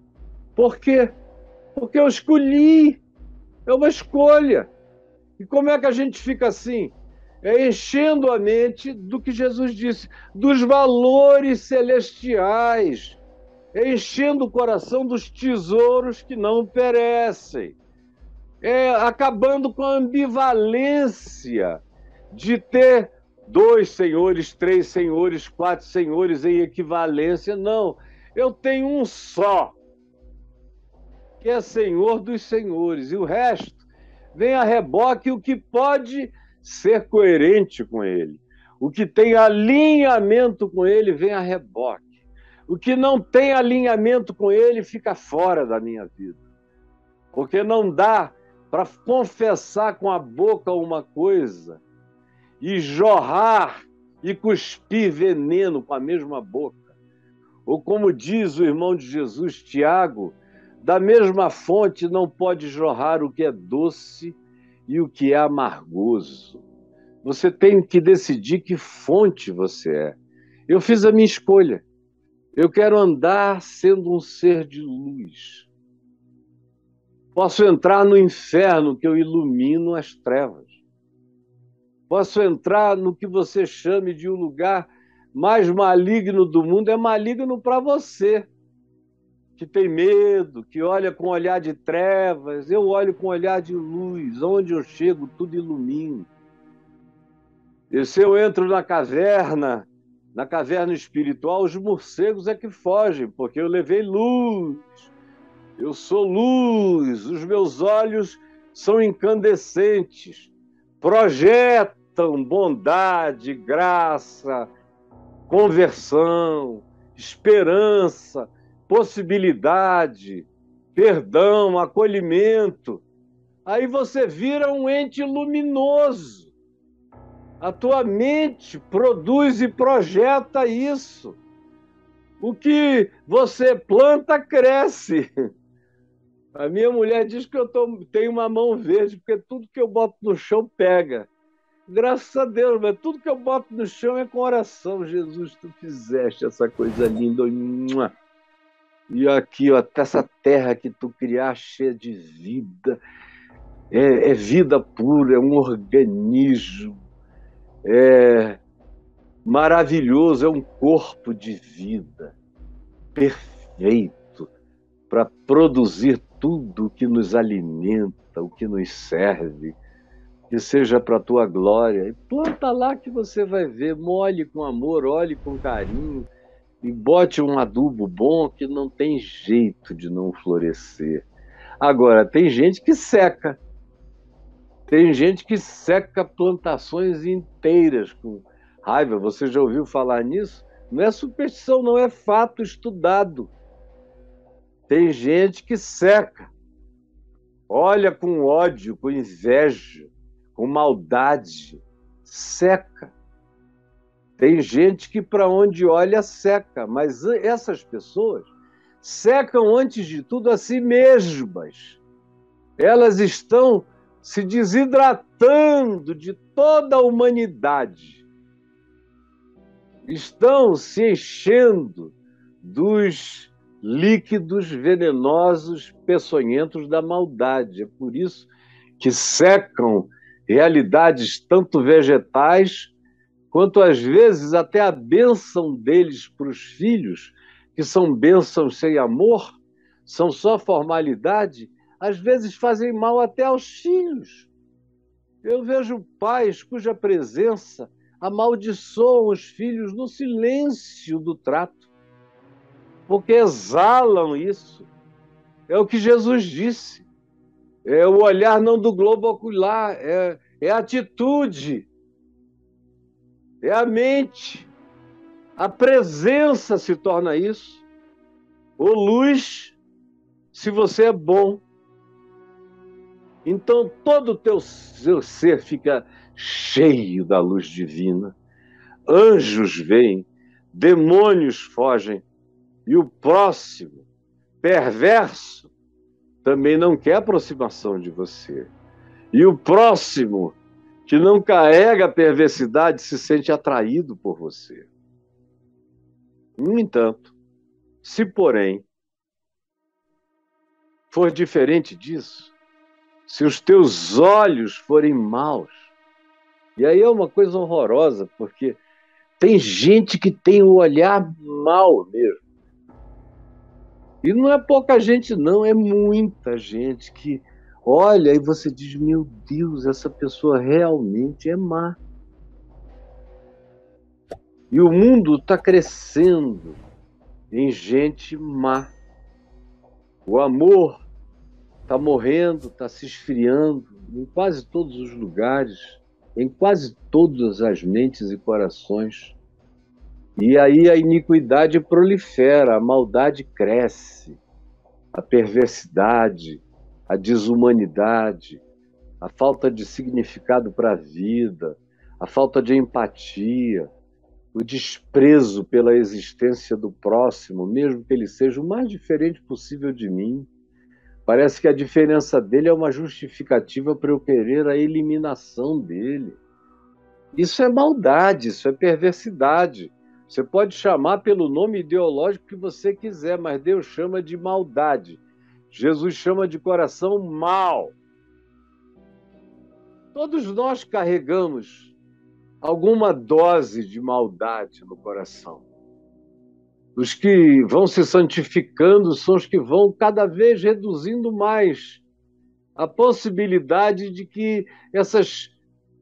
A: Por quê? Porque eu escolhi, é uma escolha. E como é que a gente fica assim? É enchendo a mente do que Jesus disse, dos valores celestiais, é enchendo o coração dos tesouros que não perecem, é acabando com a ambivalência de ter 2 senhores, 3 senhores, 4 senhores em equivalência. Não, eu tenho um só, que é Senhor dos senhores, e o resto vem a reboque o que pode ser coerente com ele. O que tem alinhamento com ele vem a reboque. O que não tem alinhamento com ele fica fora da minha vida. Porque não dá para confessar com a boca uma coisa e jorrar e cuspir veneno com a mesma boca. Ou como diz o irmão de Jesus, Tiago, da mesma fonte não pode jorrar o que é doce e o que é amargoso. Você tem que decidir que fonte você é. Eu fiz a minha escolha. Eu quero andar sendo um ser de luz. Posso entrar no inferno, que eu ilumino as trevas. Posso entrar no que você chame de o lugar mais maligno do mundo. É maligno para você, que tem medo, que olha com olhar de trevas. Eu olho com olhar de luz. Onde eu chego, tudo ilumina. E se eu entro na caverna espiritual, os morcegos é que fogem, porque eu levei luz. Eu sou luz, os meus olhos são incandescentes, projetam bondade, graça, conversão, esperança, possibilidade, perdão, acolhimento. Aí você vira um ente luminoso. A tua mente produz e projeta isso. O que você planta, cresce. A minha mulher diz que eu tenho uma mão verde, porque tudo que eu boto no chão pega. Graças a Deus, mas tudo que eu boto no chão é com oração. Jesus, tu fizeste essa coisa linda. E aqui, ó, essa terra que tu criaste cheia de vida. É vida pura, é um organismo. É maravilhoso, é um corpo de vida perfeito para produzir tudo o que nos alimenta, o que nos serve, que seja para a tua glória. E planta lá que você vai ver, molhe com amor, olhe com carinho e bote um adubo bom que não tem jeito de não florescer. Agora, tem gente que seca. Tem gente que seca plantações inteiras com raiva. Você já ouviu falar nisso? Não é superstição, não, é fato estudado. Tem gente que seca, olha com ódio, com inveja, com maldade, seca. Tem gente que para onde olha seca, mas essas pessoas secam antes de tudo a si mesmas. Elas estão se desidratando de toda a humanidade. Estão se enchendo dos líquidos venenosos, peçonhentos da maldade. É por isso que secam realidades tanto vegetais, quanto às vezes até a bênção deles para os filhos, que são bênçãos sem amor, são só formalidade, às vezes fazem mal até aos filhos. Eu vejo pais cuja presença amaldiçoam os filhos no silêncio do trato, porque exalam isso. É o que Jesus disse. É o olhar não do globo ocular, é a atitude, é a mente. A presença se torna isso. Ou luz, se você é bom. Então todo o teu ser fica cheio da luz divina. Anjos vêm, demônios fogem, e o próximo, perverso, também não quer aproximação de você. E o próximo, que não carrega a perversidade, se sente atraído por você. No entanto, se porém for diferente disso, se os teus olhos forem maus, e aí é uma coisa horrorosa, porque tem gente que tem o olhar mau mesmo. E não é pouca gente, não, é muita gente que olha e você diz, meu Deus, essa pessoa realmente é má. E o mundo está crescendo em gente má. O amor está morrendo, está se esfriando em quase todos os lugares, em quase todas as mentes e corações. E aí a iniquidade prolifera, a maldade cresce, a perversidade, a desumanidade, a falta de significado para a vida, a falta de empatia, o desprezo pela existência do próximo, mesmo que ele seja o mais diferente possível de mim. Parece que a diferença dele é uma justificativa para eu querer a eliminação dele. Isso é maldade, isso é perversidade. Você pode chamar pelo nome ideológico que você quiser, mas Deus chama de maldade. Jesus chama de coração mau. Todos nós carregamos alguma dose de maldade no coração. Os que vão se santificando são os que vão cada vez reduzindo mais a possibilidade de que essas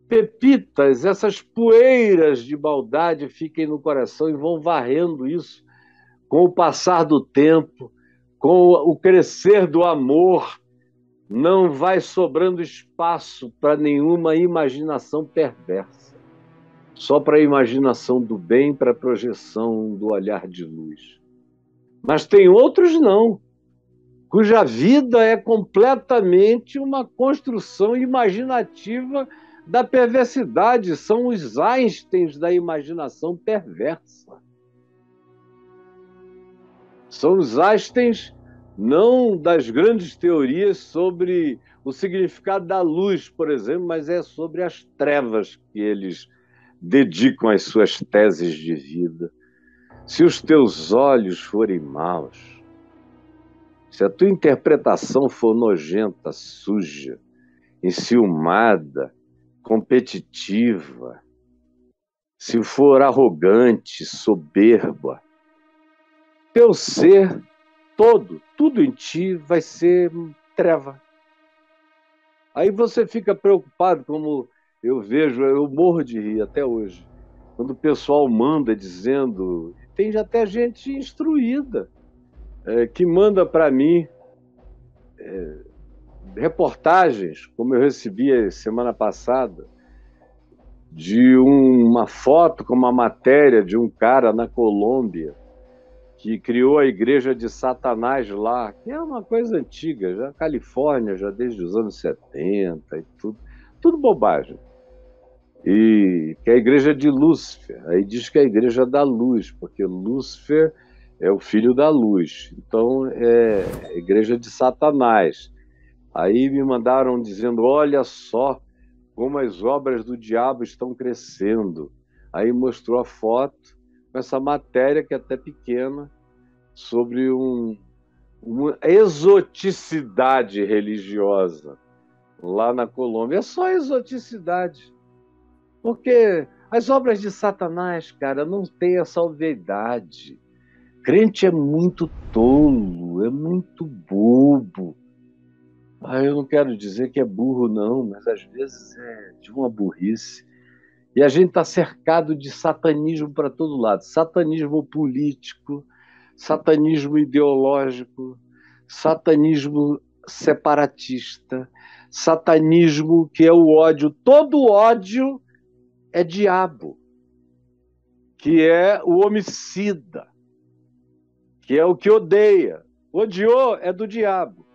A: pepitas, essas poeiras de maldade fiquem no coração e vão varrendo isso com o passar do tempo, com o crescer do amor. Não vai sobrando espaço para nenhuma imaginação perversa, só para a imaginação do bem, para a projeção do olhar de luz. Mas tem outros não, cuja vida é completamente uma construção imaginativa da perversidade, são os Einsteins da imaginação perversa. São os Einsteins não das grandes teorias sobre o significado da luz, por exemplo, mas é sobre as trevas que eles dedicam as suas teses de vida. Se os teus olhos forem maus, se a tua interpretação for nojenta, suja, enciumada, competitiva, se for arrogante, soberba, teu ser todo, tudo em ti vai ser treva. Aí você fica preocupado, como eu vejo, eu morro de rir até hoje, quando o pessoal manda dizendo, tem até gente instruída, que manda para mim reportagens, como eu recebi semana passada, de uma foto com uma matéria de um cara na Colômbia que criou a igreja de Satanás lá, que é uma coisa antiga, já Califórnia, já desde os anos 70 e tudo bobagem. E que é a igreja de Lúcifer. Aí diz que é a igreja da luz, porque Lúcifer é o filho da luz. Então é a igreja de Satanás. Aí me mandaram dizendo, olha só como as obras do diabo estão crescendo. Aí mostrou a foto com essa matéria, que é até pequena, sobre uma exoticidade religiosa lá na Colômbia. É só exoticidade. Porque as obras de Satanás, cara, não têm essa obviedade. Crente é muito tolo, é muito bobo. Eu não quero dizer que é burro, não, mas às vezes é de uma burrice. E a gente está cercado de satanismo para todo lado. Satanismo político, satanismo ideológico, satanismo separatista, satanismo que é o ódio. Todo ódio é diabo, que é o homicida, que é o que odeia. Odiou é do diabo.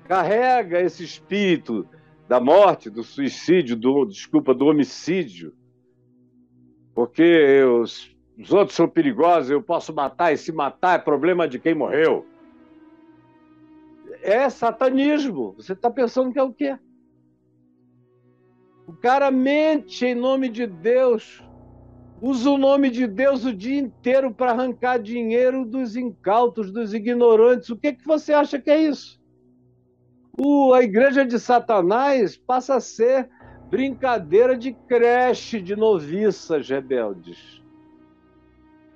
A: Carrega esse espírito da morte, do suicídio, do homicídio, porque os outros são perigosos, eu posso matar, e se matar é problema de quem morreu. É satanismo. Você está pensando que é o quê? O cara mente em nome de Deus, usa o nome de Deus o dia inteiro para arrancar dinheiro dos incautos, dos ignorantes. O que você acha que é isso? A igreja de Satanás passa a ser brincadeira de creche de noviças rebeldes.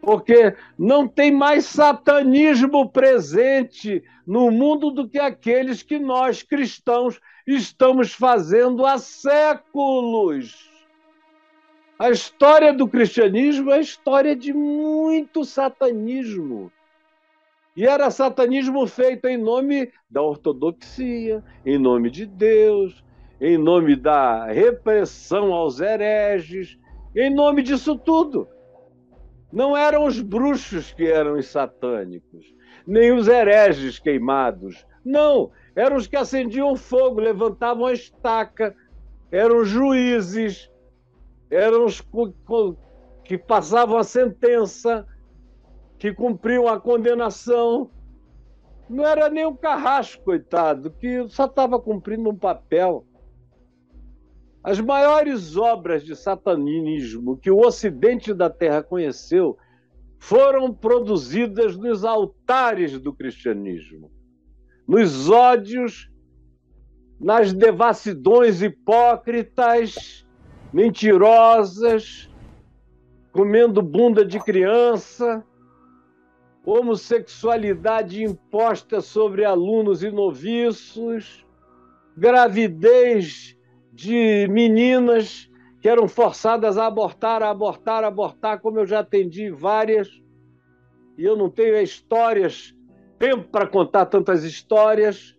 A: Porque não tem mais satanismo presente no mundo do que aqueles que nós, cristãos, estamos fazendo há séculos. A história do cristianismo é a história de muito satanismo. E era satanismo feito em nome da ortodoxia, em nome de Deus, em nome da repressão aos hereges, em nome disso tudo. Não eram os bruxos que eram os satânicos, nem os hereges queimados. Não, eram os que acendiam fogo, levantavam a estaca, eram os juízes, eram os que passavam a sentença, que cumpriam a condenação. Não era nem o Carrasco, coitado, que só estava cumprindo um papel. As maiores obras de satanismo que o Ocidente da Terra conheceu foram produzidas nos altares do cristianismo, nos ódios, nas devassidões hipócritas, mentirosas, comendo bunda de criança, homossexualidade imposta sobre alunos e noviços, gravidez de meninas que eram forçadas a abortar, como eu já atendi várias, e eu não tenho tempo para contar tantas histórias.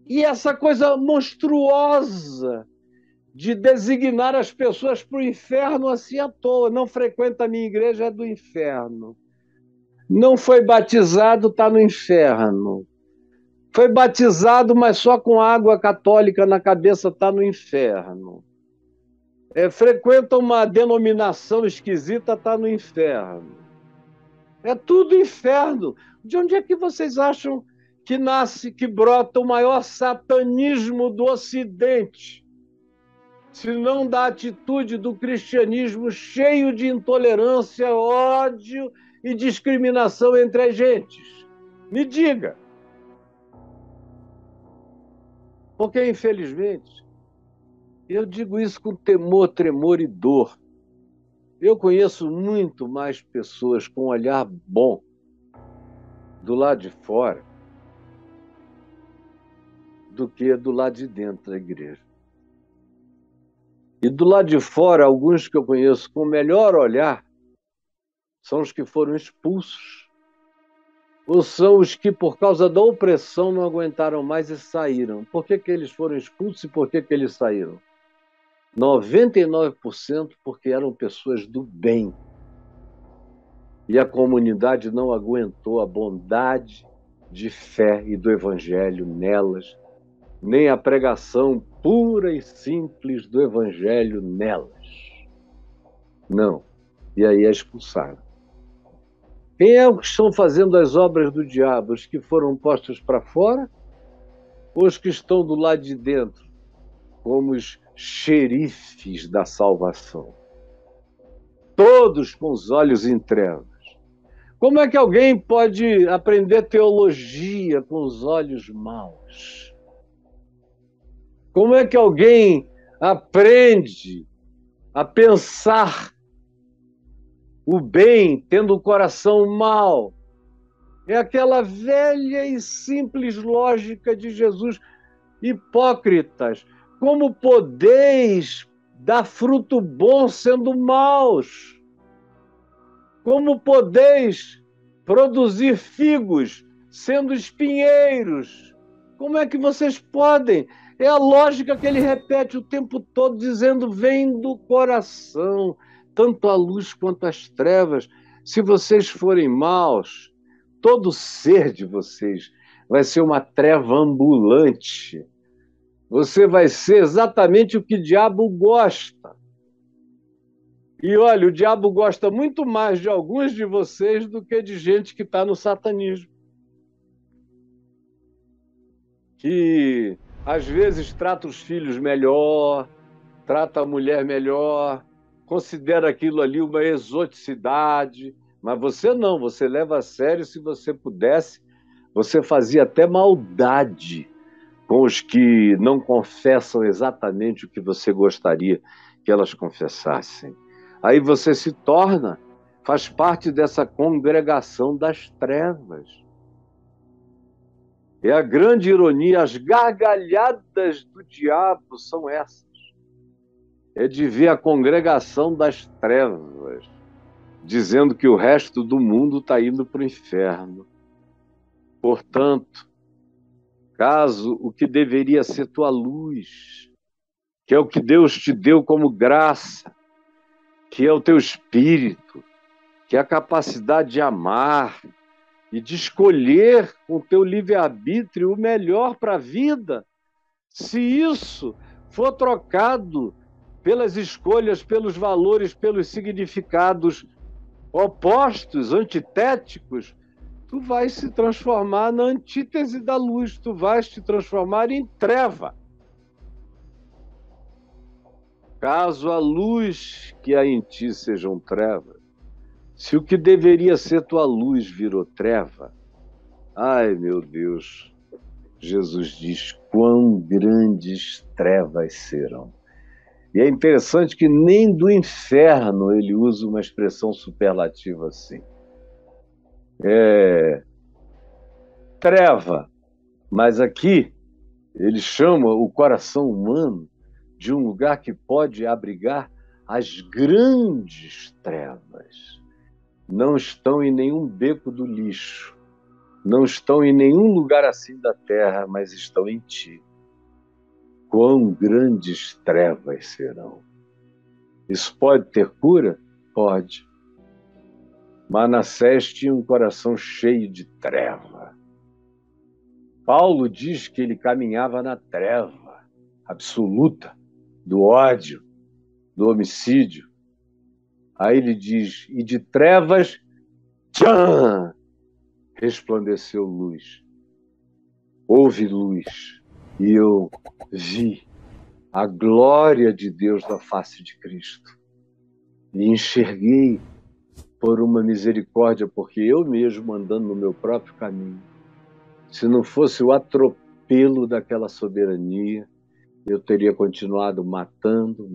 A: E essa coisa monstruosa de designar as pessoas para o inferno assim à toa. Não frequenta a minha igreja, é do inferno. Não foi batizado, está no inferno. Foi batizado, mas só com água católica na cabeça, está no inferno. Frequenta uma denominação esquisita, está no inferno. É tudo inferno. De onde é que vocês acham que nasce, que brota o maior satanismo do Ocidente? Se não da atitude do cristianismo cheio de intolerância, ódio e discriminação entre as gentes. Me diga. Porque, infelizmente, eu digo isso com temor, tremor e dor. Eu conheço muito mais pessoas com um olhar bom do lado de fora do que do lado de dentro da igreja. E do lado de fora, alguns que eu conheço com o melhor olhar são os que foram expulsos, ou são os que, por causa da opressão, não aguentaram mais e saíram. Por que eles foram expulsos e por que eles saíram? 99% porque eram pessoas do bem. E a comunidade não aguentou a bondade de fé e do evangelho nelas, nem a pregação pura e simples do evangelho nelas. Não. E aí a expulsaram. Quem é os que estão fazendo as obras do diabo? Os que foram postos para fora? Ou os que estão do lado de dentro, como os xerifes da salvação? Todos com os olhos em trevas. Como é que alguém pode aprender teologia com os olhos maus? Como é que alguém aprende a pensar o bem tendo o coração mau? É aquela velha e simples lógica de Jesus. Hipócritas, como podeis dar fruto bom sendo maus? Como podeis produzir figos sendo espinheiros? Como é que vocês podem? É a lógica que ele repete o tempo todo, dizendo: vem do coração, tanto a luz quanto as trevas. Se vocês forem maus, todo ser de vocês vai ser uma treva ambulante. Você vai ser exatamente o que o diabo gosta. E olha, o diabo gosta muito mais de alguns de vocês do que de gente que está no satanismo. Que às vezes trata os filhos melhor, trata a mulher melhor, considera aquilo ali uma exoticidade, mas você não, você leva a sério. Se você pudesse, você fazia até maldade com os que não confessam exatamente o que você gostaria que elas confessassem. Aí você se torna, faz parte dessa congregação das trevas. É a grande ironia, as gargalhadas do diabo são essas. É de ver a congregação das trevas dizendo que o resto do mundo está indo para o inferno. Portanto, caso o que deveria ser tua luz, que é o que Deus te deu como graça, que é o teu espírito, que é a capacidade de amar e de escolher com o teu livre-arbítrio o melhor para a vida, se isso for trocado pelas escolhas, pelos valores, pelos significados opostos, antitéticos, tu vais se transformar na antítese da luz, tu vais te transformar em treva. caso a luz que há em ti sejam trevas, se o que deveria ser tua luz virou treva, ai, meu Deus, Jesus diz, quão grandes trevas serão. E é interessante que nem do inferno ele usa uma expressão superlativa assim. Treva, mas aqui ele chama o coração humano de um lugar que pode abrigar as grandes trevas. Não estão em nenhum beco do lixo, não estão em nenhum lugar assim da terra, mas estão em ti. Quão grandes trevas serão. Isso pode ter cura? Pode. Manassés tinha um coração cheio de treva. Paulo diz que ele caminhava na treva absoluta do ódio, do homicídio. Aí ele diz, e de trevas, tchan, resplandeceu luz. Houve luz, e eu vi a glória de Deus na face de Cristo. E enxerguei por uma misericórdia, porque eu mesmo andando no meu próprio caminho, se não fosse o atropelo daquela soberania, eu teria continuado matando,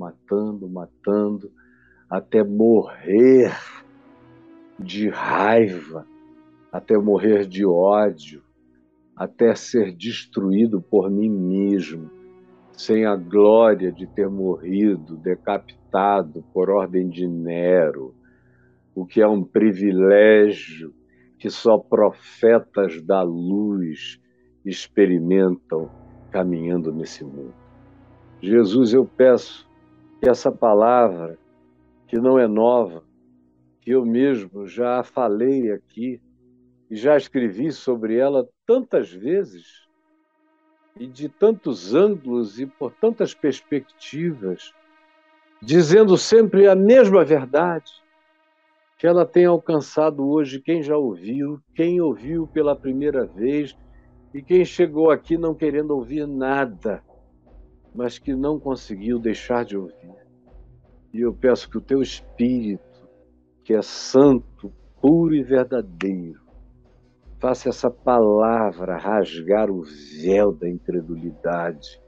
A: até morrer de raiva, até morrer de ódio, até ser destruído por mim mesmo, sem a glória de ter morrido, decapitado por ordem de Nero, o que é um privilégio que só profetas da luz experimentam caminhando nesse mundo. Jesus, eu peço que essa palavra, que não é nova, que eu mesmo já falei aqui e já escrevi sobre ela tantas vezes e de tantos ângulos e por tantas perspectivas, dizendo sempre a mesma verdade, que ela tem alcançado hoje quem já ouviu, quem ouviu pela primeira vez e quem chegou aqui não querendo ouvir nada, mas que não conseguiu deixar de ouvir. E eu peço que o teu Espírito, que é santo, puro e verdadeiro, faça essa palavra rasgar o véu da incredulidade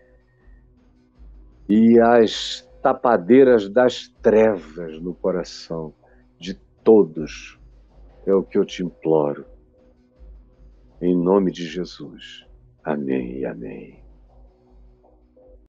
A: e as tapadeiras das trevas no coração de todos. É o que eu te imploro. Em nome de Jesus. Amém e amém.